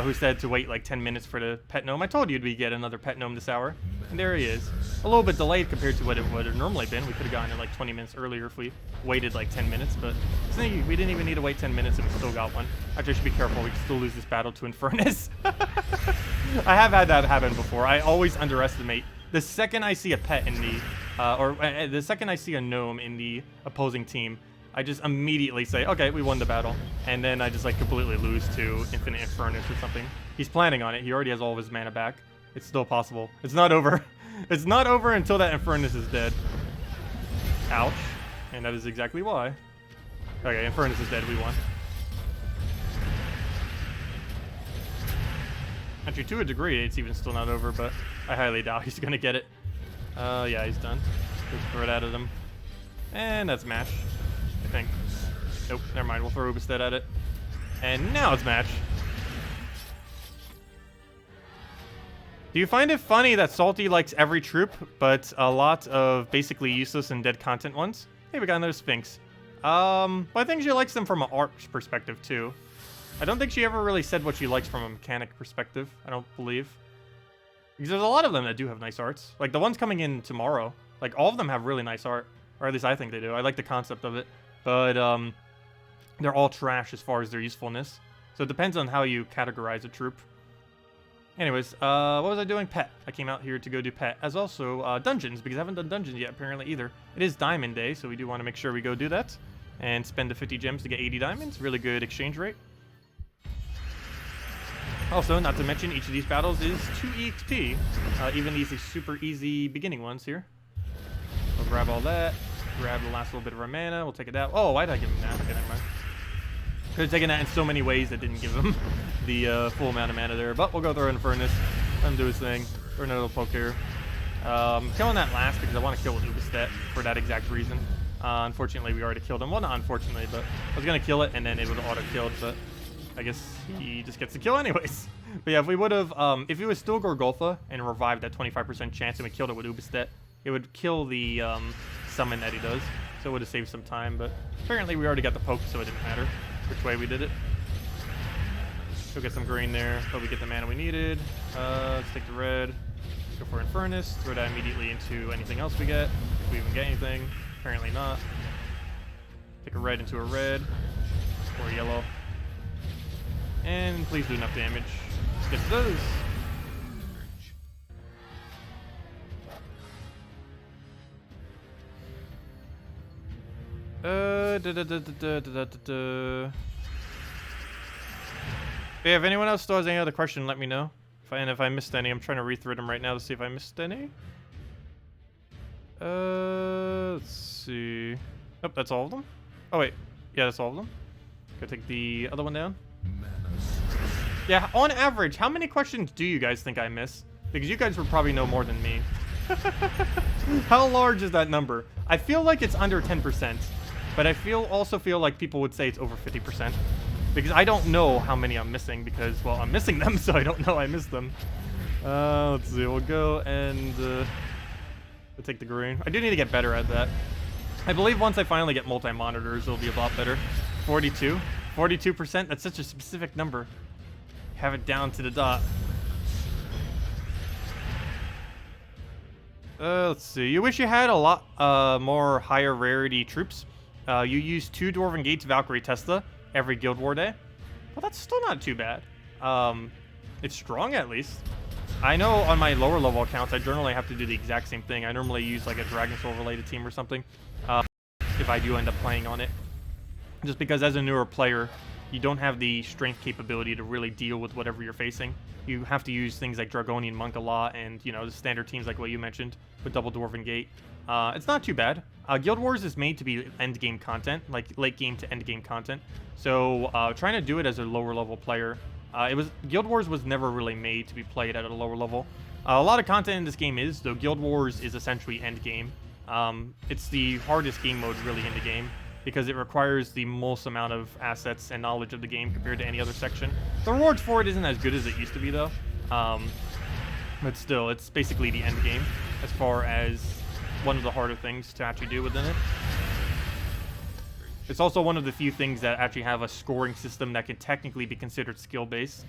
who said to wait like 10 minutes for the pet gnome. I told you we'd get another pet gnome this hour. And there he is. A little bit delayed compared to what it would have normally been. We could have gotten it like 20 minutes earlier if we waited like 10 minutes, but see, we didn't even need to wait 10 minutes and we still got one. Actually, I should be careful. We can still lose this battle to Infernus. I have had that happen before. I always underestimate. The second I see a pet in the, the second I see a gnome in the opposing team, I just immediately say, okay, we won the battle. And then I just like completely lose to Infinite Infernus or something. He's planning on it. He already has all of his mana back. It's still possible. It's not over. It's not over until that Infernus is dead. Ouch. And that is exactly why. Okay, Infernus is dead. We won. Actually, to a degree, it's even still not over, but I highly doubt he's going to get it. Yeah, he's done. Let's throw it out of him. And that's match, I think. Nope, never mind. We'll throw Ubestead at it. And now it's match. Do you find it funny that Salty likes every troop, but a lot of basically useless and dead content ones? Hey, we got another Sphinx. Well, I think she likes them from an art perspective, too. I don't think she ever really said what she likes from a mechanic perspective, I don't believe. Because there's a lot of them that do have nice arts. Like, the ones coming in tomorrow, like, all of them have really nice art. Or at least I think they do. I like the concept of it. But, they're all trash as far as their usefulness. So it depends on how you categorize a troop. Anyways, what was I doing? Pet. I came out here to go do pet. As also, dungeons, because I haven't done dungeons yet, apparently, either. It is Diamond Day, so we do want to make sure we go do that. And spend the 50 gems to get 80 diamonds. Really good exchange rate. Also, not to mention, each of these battles is 2 EXP. Even these super easy beginning ones here. We'll grab all that. Grab the last little bit of our mana. We'll take it out. Oh, why did I give him that? Okay, never mind. Could have taken that in so many ways that didn't give him the full amount of mana there. But we'll go throw Infernus. Let him do his thing. Throw another little poke here. Killing that last because I want to kill with Ubestead for that exact reason. Unfortunately, we already killed him. Well, not unfortunately, but I was going to kill it and then it would have auto-killed, but I guess he just gets the kill anyways. But yeah, if we would have, if it was still Gorgotha and revived that 25% chance and we killed it with Ubestead, it would kill the summon that he does. So it would have saved some time, but apparently we already got the poke, so it didn't matter which way we did it. Go get some green there, but we get the mana we needed. Let's take the red. Go for Infernus. Throw that immediately into anything else we get. If we even get anything. Apparently not. Take a red into a red. Or a yellow. And please do enough damage. Yes, it does. Yeah, if anyone else still has any other question, let me know. If I missed any, I'm trying to read-through them right now to see if I missed any. Let's see. Oh, that's all of them? Oh, wait. Yeah, that's all of them. Go take the other one down. Yeah, on average, how many questions do you guys think I miss? Because you guys would probably know more than me. How large is that number? I feel like it's under 10%, but I also feel like people would say it's over 50%. Because I don't know how many I'm missing because, well, I'm missing them, so I don't know I missed them. Let's see, we'll go and we'll take the green. I do need to get better at that. I believe once I finally get multi-monitors, it'll be a lot better. 42? 42%? That's such a specific number. Have it down to the dot. Let's see. You wish you had a lot more higher rarity troops. You use 2 Dwarven Gates Valkyrie Testa every Guild War day. Well, that's still not too bad. It's strong at least. I know on my lower level accounts, I generally have to do the exact same thing. I normally use like a Dragon Soul related team or something. If I do end up playing on it. Just because as a newer player, you don't have the strength capability to really deal with whatever you're facing. You have to use things like Dragonian Monk a lot and, you know, the standard teams like what you mentioned with Double Dwarven Gate. It's not too bad. Guild Wars is made to be end game content, like late game to end game content. So trying to do it as a lower level player, Guild Wars was never really made to be played at a lower level. A lot of content in this game is, though Guild Wars is essentially end game. It's the hardest game mode really in the game because it requires the most amount of assets and knowledge of the game compared to any other section. The rewards for it isn't as good as it used to be though. But still, it's basically the end game as far as one of the harder things to actually do within it. It's also one of the few things that actually have a scoring system that can technically be considered skill-based,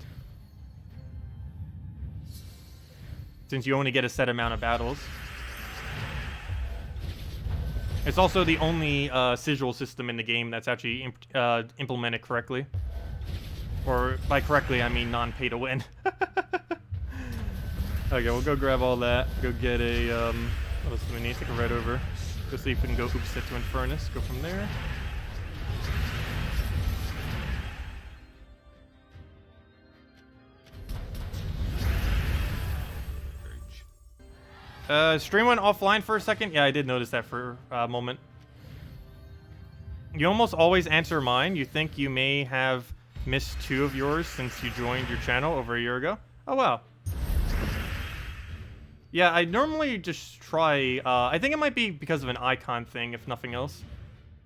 since you only get a set amount of battles. It's also the only sigil system in the game that's actually implemented correctly. Or by correctly, I mean non-pay to win. Okay, we'll go grab all that. Go get a, what else do we need? Take a red over. Go see if we can go oops set to Infernus. Go from there. Stream went offline for a second. Yeah, I did notice that for a moment. You almost always answer mine. You think you may have missed 2 of yours since you joined your channel over a year ago. Oh, wow. Yeah, I normally just try... I think it might be because of an icon thing, if nothing else.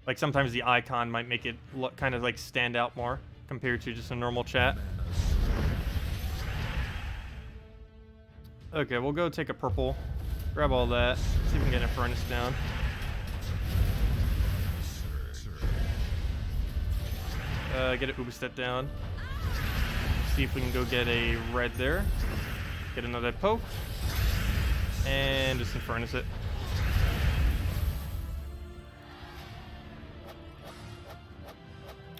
Like, sometimes the icon might make it look, kind of, like, stand out more compared to just a normal chat. Okay, we'll go take a purple. Grab all that. See if we can get Infernus down. Get a Ubistet down. See if we can go get a red there. Get another poke. And just Infernus it.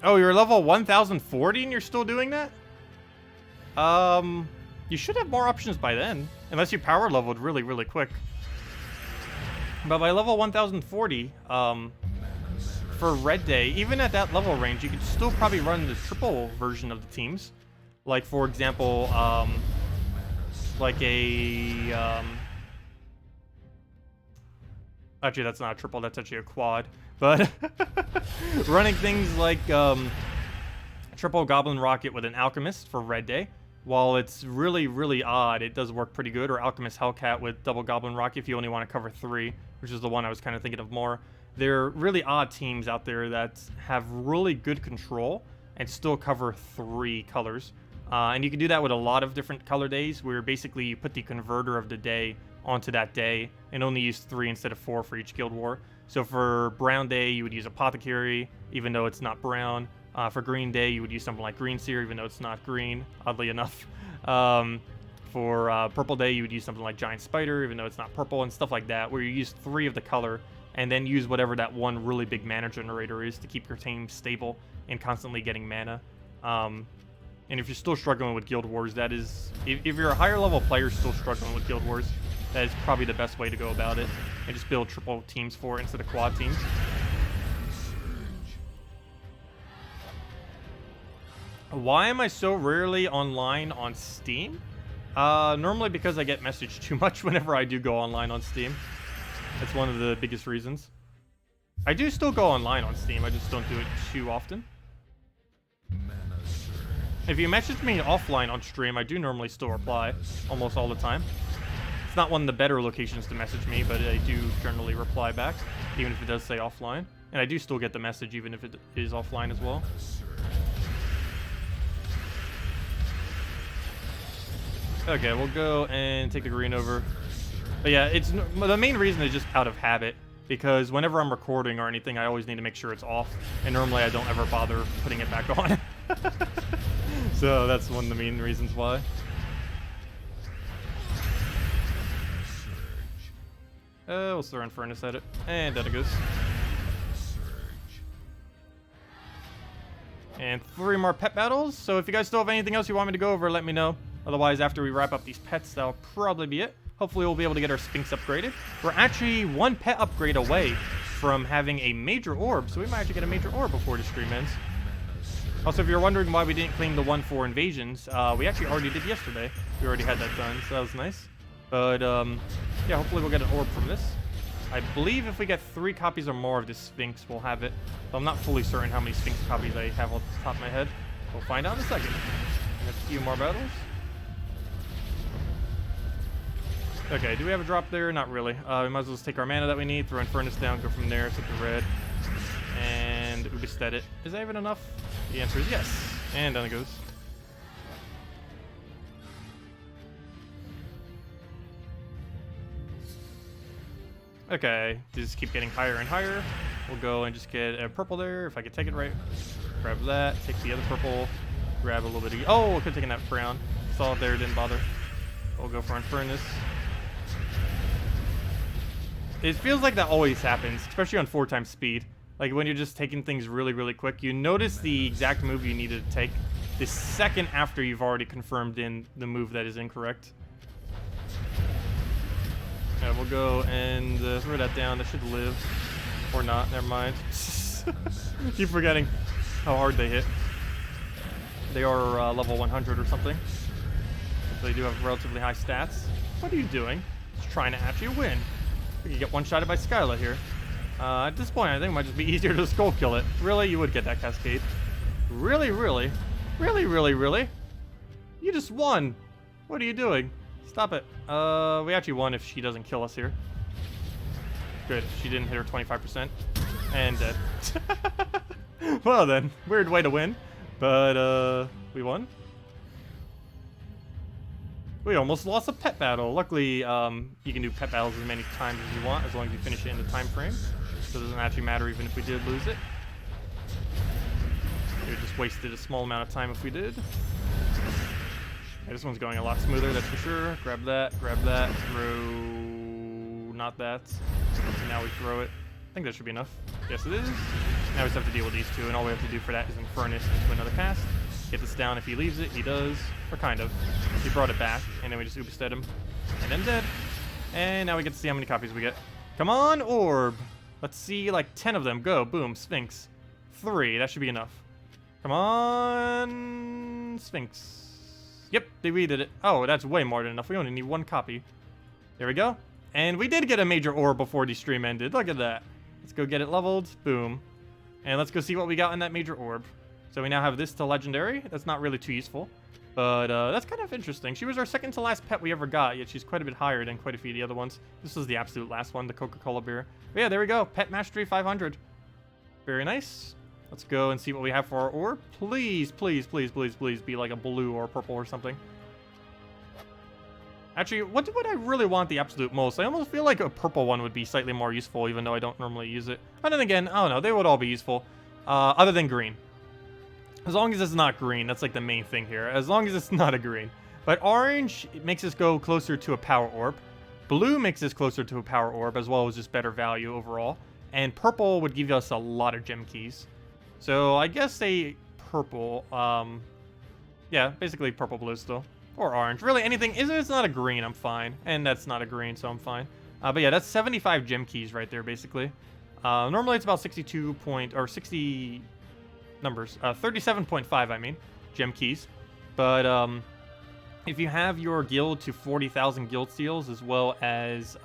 Oh, you're level 1040 and you're still doing that? You should have more options by then. Unless you power leveled really, really quick. But by level 1040, for Red Day, even at that level range, you could still probably run the triple version of the teams. Like, for example, like a... Actually, that's not a triple, that's actually a quad. But running things like triple Goblin Rocket with an Alchemist for Red Day. While it's really, really odd, it does work pretty good. Or Alchemist Hellcat with double Goblin Rocket if you only want to cover 3, which is the one I was kind of thinking of more. There are really odd teams out there that have really good control and still cover 3 colors. And you can do that with a lot of different color days, where basically you put the converter of the day onto that day and only use 3 instead of 4 for each Guild War. So for Brown Day, you would use Apothecary, even though it's not brown. For Green Day, you would use something like Green Seer, even though it's not green, oddly enough. For Purple Day, you would use something like Giant Spider, even though it's not purple, and stuff like that, where you use 3 of the color, and then use whatever that one really big mana generator is to keep your team stable and constantly getting mana. And if you're still struggling with Guild Wars, that is... If you're a higher level player still struggling with Guild Wars, that is probably the best way to go about it. And just build triple teams for it instead of quad teams. Why am I so rarely online on Steam? Normally because I get messaged too much whenever I do go online on Steam. That's one of the biggest reasons. I do still go online on Steam, I just don't do it too often. If you message me offline on stream, I do normally still reply, almost all the time. It's not one of the better locations to message me, but I do generally reply back, even if it does say offline. And I do still get the message, even if it is offline as well. Okay, we'll go and take the green over. But yeah, it's the main reason is just out of habit, because whenever I'm recording or anything, I always need to make sure it's off, and normally I don't ever bother putting it back on. So that's one of the main reasons why. We'll throw Infernus at it, and down it goes. And 3 more pet battles, so if you guys still have anything else you want me to go over, let me know. Otherwise, after we wrap up these pets, that'll probably be it. Hopefully, we'll be able to get our Sphinx upgraded. We're actually 1 pet upgrade away from having a major orb, so we might actually get a major orb before the stream ends. Also, if you're wondering why we didn't claim the 1 for invasions, we actually already did yesterday. We already had that done, so that was nice. But, yeah, hopefully we'll get an orb from this. I believe if we get 3 copies or more of this Sphinx, we'll have it. But I'm not fully certain how many Sphinx copies I have off the top of my head. We'll find out in a second. And a few more battles. Okay, do we have a drop there? Not really. We might as well just take our mana that we need, throw Infernus down, go from there, take the red, and Ubestead it. Is that even enough? The answer is yes. And down it goes. Okay, just keep getting higher and higher. We'll go and just get a purple there, if I could take it right. Grab that, take the other purple, grab a little bit of... Oh, I could have taken that brown. Saw it there, didn't bother. We'll go for Infernus. It feels like that always happens, especially on 4x speed. Like when you're just taking things really, really quick, you notice the exact move you needed to take the second after you've already confirmed in the move that is incorrect. Okay, we'll go and throw that down. That should live. Or not, never mind. Keep forgetting how hard they hit. They are level 100 or something. So they do have relatively high stats. What are you doing? Just trying to actually win. We can get one-shotted by Skyla here. At this point, I think it might just be easier to skull kill it. Really? You would get that cascade. Really, really? Really, really, really? You just won. What are you doing? Stop it. We actually won if she doesn't kill us here. Good. She didn't hit her 25%. And dead. Well then, weird way to win. But, we won. We almost lost a pet battle. Luckily, you can do pet battles as many times as you want, as long as you finish it in the time frame. So it doesn't actually matter even if we did lose it. We just wasted a small amount of time if we did. Okay, this one's going a lot smoother, that's for sure. Grab that, throw... not that. So now we throw it. I think that should be enough. Yes, it is. Now we just have to deal with these two, and all we have to do for that is Infernus into another cast. Get this down if he leaves it. He does. Or kind of. He brought it back, and then we just Ubestead him. And then dead. And now we get to see how many copies we get. Come on, orb. Let's see, like 10 of them. Go. Boom. Sphinx. 3. That should be enough. Come on, Sphinx. Yep, we did it. Oh, that's way more than enough. We only need 1 copy. There we go. And we did get a major orb before the stream ended. Look at that. Let's go get it leveled. Boom. And let's go see what we got in that major orb. So we now have this to legendary. That's not really too useful. But that's kind of interesting. She was our second to last pet we ever got, yet she's quite a bit higher than quite a few of the other ones. This was the absolute last one, the Coca-Cola beer. But yeah, there we go. Pet Mastery 500. Very nice. Let's go and see what we have for our orb. Please, please, please, please, please be like a blue or a purple or something. Actually, what would I really want the absolute most? I almost feel like a purple one would be slightly more useful, even though I don't normally use it. But then again, I don't know. They would all be useful. Other than green. As long as it's not green, that's like the main thing here. As long as it's not a green. But orange makes us go closer to a power orb. Blue makes us closer to a power orb, as well as just better value overall. And purple would give us a lot of gem keys. So I guess a purple. Yeah, basically purple blue still. Or orange. Really, anything. If it's not a green, I'm fine. And that's not a green, so I'm fine. But yeah, that's 75 gem keys right there, basically. Normally it's about 60 numbers. 37.5, I mean, gem keys. But if you have your guild to 40,000 guild seals, as well as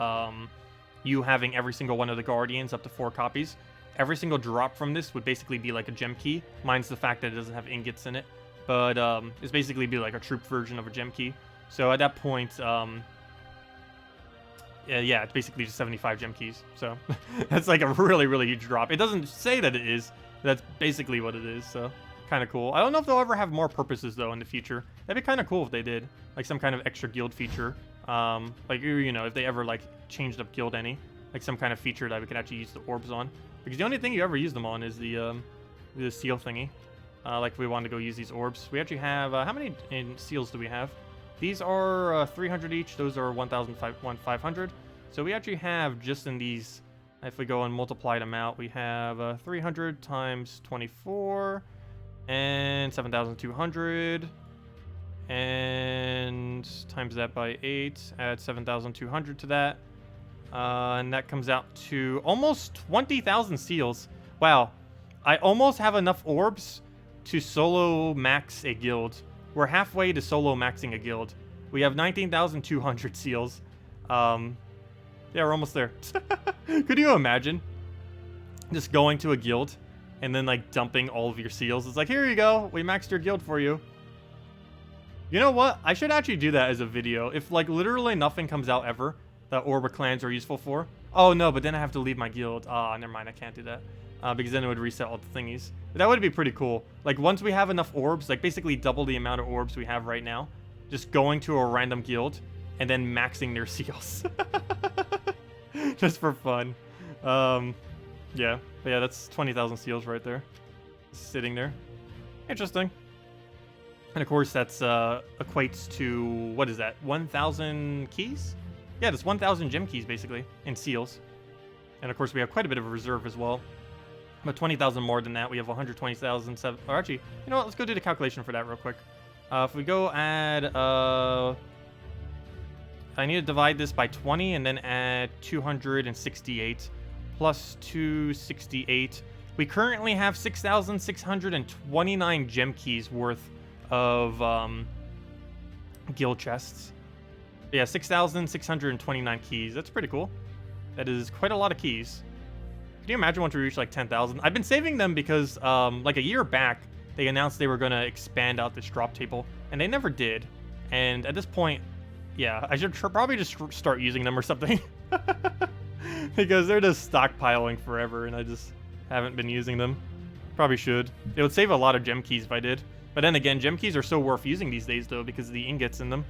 you having every single one of the guardians up to 4 copies, every single drop from this would basically be like a gem key. Mine's the fact that it doesn't have ingots in it. But it's basically be like a troop version of a gem key. So at that point, yeah, it's basically just 75 gem keys. So that's like a really, really huge drop. It doesn't say that it is. That's basically what it is. So kind of cool. I don't know if they'll ever have more purposes though in the future. That'd be kind of cool if they did, like some kind of extra guild feature. Like you know, if they ever like changed up guild any, like some kind of feature that we could actually use the orbs on. Because the only thing you ever use them on is the seal thingy. Like if we wanted to go use these orbs. We actually have, how many seals do we have? These are 300 each. Those are 1,500. So we actually have just in these, if we go and multiply them out, we have 300 times 24 and 7,200 and times that by 8, add 7,200 to that. And that comes out to almost 20,000 seals. Wow. I almost have enough orbs to solo max a guild. We're halfway to solo maxing a guild. We have 19,200 seals. Yeah, we're almost there. Could you imagine just going to a guild and then like dumping all of your seals? It's like, here you go, we maxed your guild for you. You know what? I should actually do that as a video. If, like, literally nothing comes out ever that Orb of Clans are useful for. Oh, no, but then I have to leave my guild. Ah, never mind. I can't do that. Because then it would reset all the thingies. But that would be pretty cool. Like, once we have enough orbs, like, basically double the amount of orbs we have right now, just going to a random guild and then maxing their seals. Just for fun. Yeah. But yeah, that's 20,000 seals right there. Sitting there. Interesting. And of course, that's equates to, what is that, 1,000 keys? Yeah, that's 1,000 gem keys, basically, in seals. And of course, we have quite a bit of a reserve as well. But 20,000 more than that, we have 120,000, or actually, you know what, let's go do the calculation for that real quick. If we go add, I need to divide this by 20 and then add 268 plus 268. We currently have 6,629 gem keys worth of guild chests. Yeah, 6,629 keys. That's pretty cool. That is quite a lot of keys. Can you imagine once we reach like 10,000? I've been saving them because like a year back, they announced they were going to expand out this drop table, and they never did. And at this point, yeah, I should probably just start using them or something. Because they're just stockpiling forever, and I just haven't been using them. Probably should. It would save a lot of gem keys if I did. But then again, gem keys are so worth using these days, though, because of the ingots in them.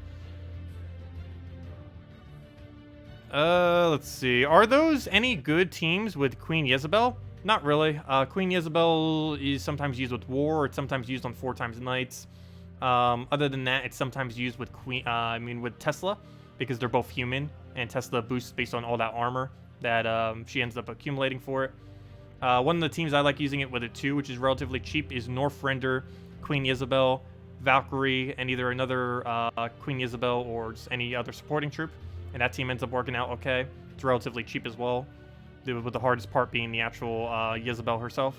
Let's see. Are those any good teams with Queen Jezebel? Not really. Queen Jezebel is sometimes used with War. It's sometimes used on 4x Knights. Other than that, it's sometimes used with with Tesla, because they're both human, and Tesla boosts based on all that armor that she ends up accumulating for it. One of the teams I like using it with it too, which is relatively cheap, is North Render, Queen Jezebel, Valkyrie, and either another Queen Jezebel or just any other supporting troop. And that team ends up working out okay. It's relatively cheap as well, with the hardest part being the actual Jezebel herself.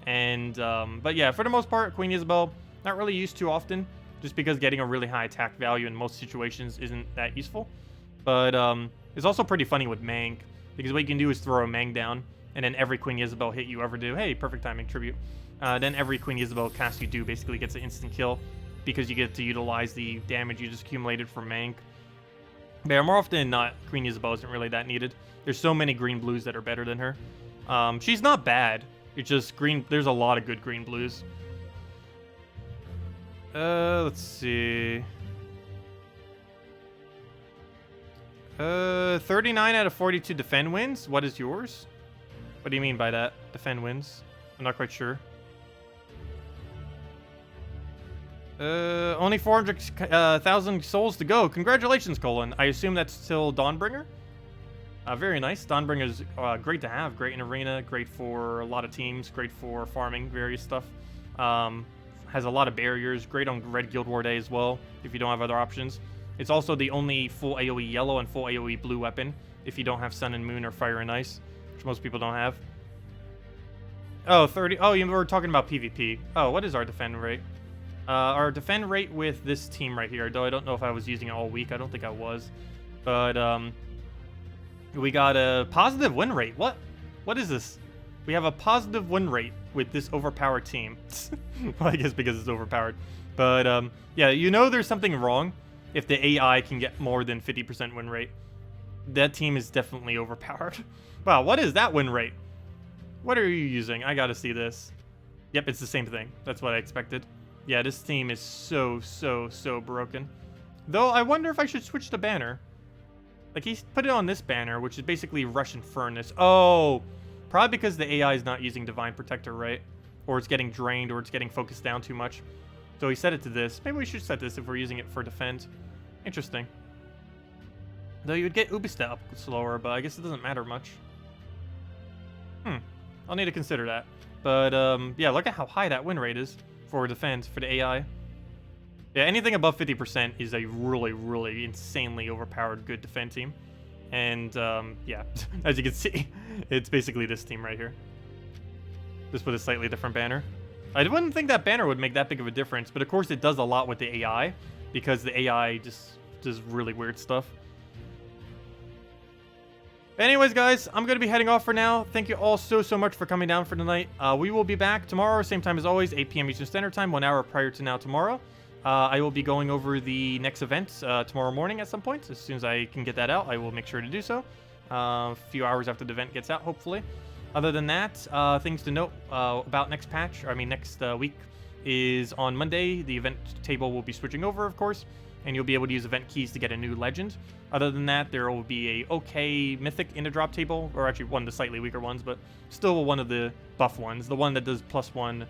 And but yeah, for the most part, Queen Jezebel not really used too often, just because getting a really high attack value in most situations isn't that useful. But it's also pretty funny with Mang, because what you can do is throw a Mang down, and then every Queen Jezebel hit you ever do, hey, perfect timing, tribute. Then every Queen Jezebel cast you do basically gets an instant kill, because you get to utilize the damage you just accumulated from Mang. But yeah, more often than not, Queen Jezebel isn't really that needed. There's so many green blues that are better than her. She's not bad. It's just green. There's a lot of good green blues. Let's see. 39 out of 42 defend wins. What is yours? What do you mean by that? Defend wins? I'm not quite sure. Only 400,000 souls to go. Congratulations, Colin. I assume that's still Dawnbringer? Very nice. Dawnbringer's great to have. Great in arena. Great for a lot of teams. Great for farming various stuff. Has a lot of barriers. Great on Red Guild War Day as well, if you don't have other options. It's also the only full AoE yellow and full AoE blue weapon, if you don't have Sun and Moon or Fire and Ice, which most people don't have. Oh, 30. Oh, you were talking about PvP. Oh, what is our defend rate? Our defend rate with this team right here, though I don't know if I was using it all week. I don't think I was. But, we got a positive win rate. What? What is this? We have a positive win rate with this overpowered team. Well, I guess because it's overpowered. But, yeah, you know there's something wrong if the AI can get more than 50% win rate. That team is definitely overpowered. Wow, what is that win rate? What are you using? I gotta see this. Yep, it's the same thing. That's what I expected. Yeah, this team is so broken. Though, I wonder if I should switch the banner. Like, he's put it on this banner, which is basically Rush Infernus. Oh, probably because the AI is not using Divine Protector, right? Or it's getting drained, or it's getting focused down too much. So he set it to this. Maybe we should set this if we're using it for defense. Interesting. Though you would get Ubista up slower, but I guess it doesn't matter much. I'll need to consider that. But, yeah, look at how high that win rate is for defense, for the AI. Yeah, anything above 50% is a really insanely overpowered good defense team. And, yeah, as you can see, it's basically this team right here. Just with a slightly different banner. I wouldn't think that banner would make that big of a difference, but of course it does a lot with the AI, because the AI just does really weird stuff. Anyways, guys, I'm going to be heading off for now. Thank you all so much for coming down for tonight. We will be back tomorrow, same time as always, 8 p.m. Eastern Standard Time, 1 hour prior to now tomorrow. I will be going over the next event tomorrow morning at some point. As soon as I can get that out, I will make sure to do so. A few hours after the event gets out, hopefully. Other than that, things to note about next week is on Monday. The event table will be switching over, of course, and you'll be able to use event keys to get a new legend. Other than that, there will be a okay mythic in the drop table, or actually one of the slightly weaker ones, but still one of the buff ones, the one that does +1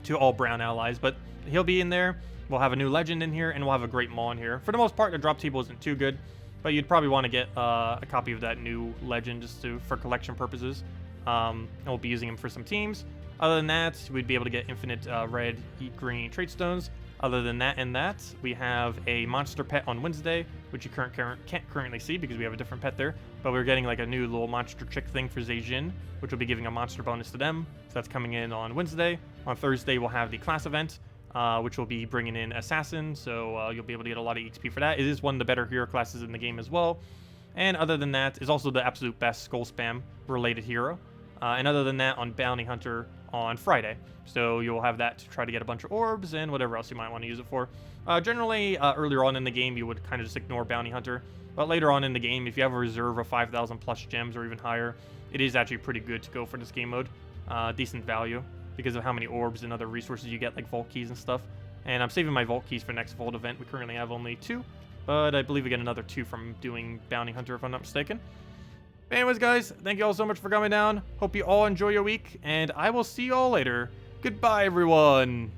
to all brown allies. But he'll be in there. We'll have a new legend in here, and we'll have a great maw in here. For the most part, the drop table isn't too good, but you'd probably want to get a copy of that new legend just for collection purposes. And we'll be using him for some teams. Other than that, we'd be able to get infinite red, green trait stones. Other than that, we have a monster pet on Wednesday, which you can't currently see because we have a different pet there. But we're getting like a new little monster chick thing for Zejin, which will be giving a monster bonus to them. So that's coming in on Wednesday. On Thursday, we'll have the class event, which will be bringing in Assassin. So you'll be able to get a lot of XP for that. It is one of the better hero classes in the game as well. And other than that, is also the absolute best skull spam related hero. And other than that, on Bounty Hunter on Friday. So you'll have that to try to get a bunch of orbs and whatever else you might want to use it for. Generally, earlier on in the game, you would kind of just ignore Bounty Hunter. But later on in the game, if you have a reserve of 5,000 plus gems or even higher, it is actually pretty good to go for this game mode. Decent value because of how many orbs and other resources you get, like Vault Keys and stuff. And I'm saving my Vault Keys for next Vault event. We currently have only 2, but I believe we get another 2 from doing Bounty Hunter, if I'm not mistaken. But anyways, guys, thank you all so much for coming down. Hope you all enjoy your week, and I will see you all later. Goodbye, everyone.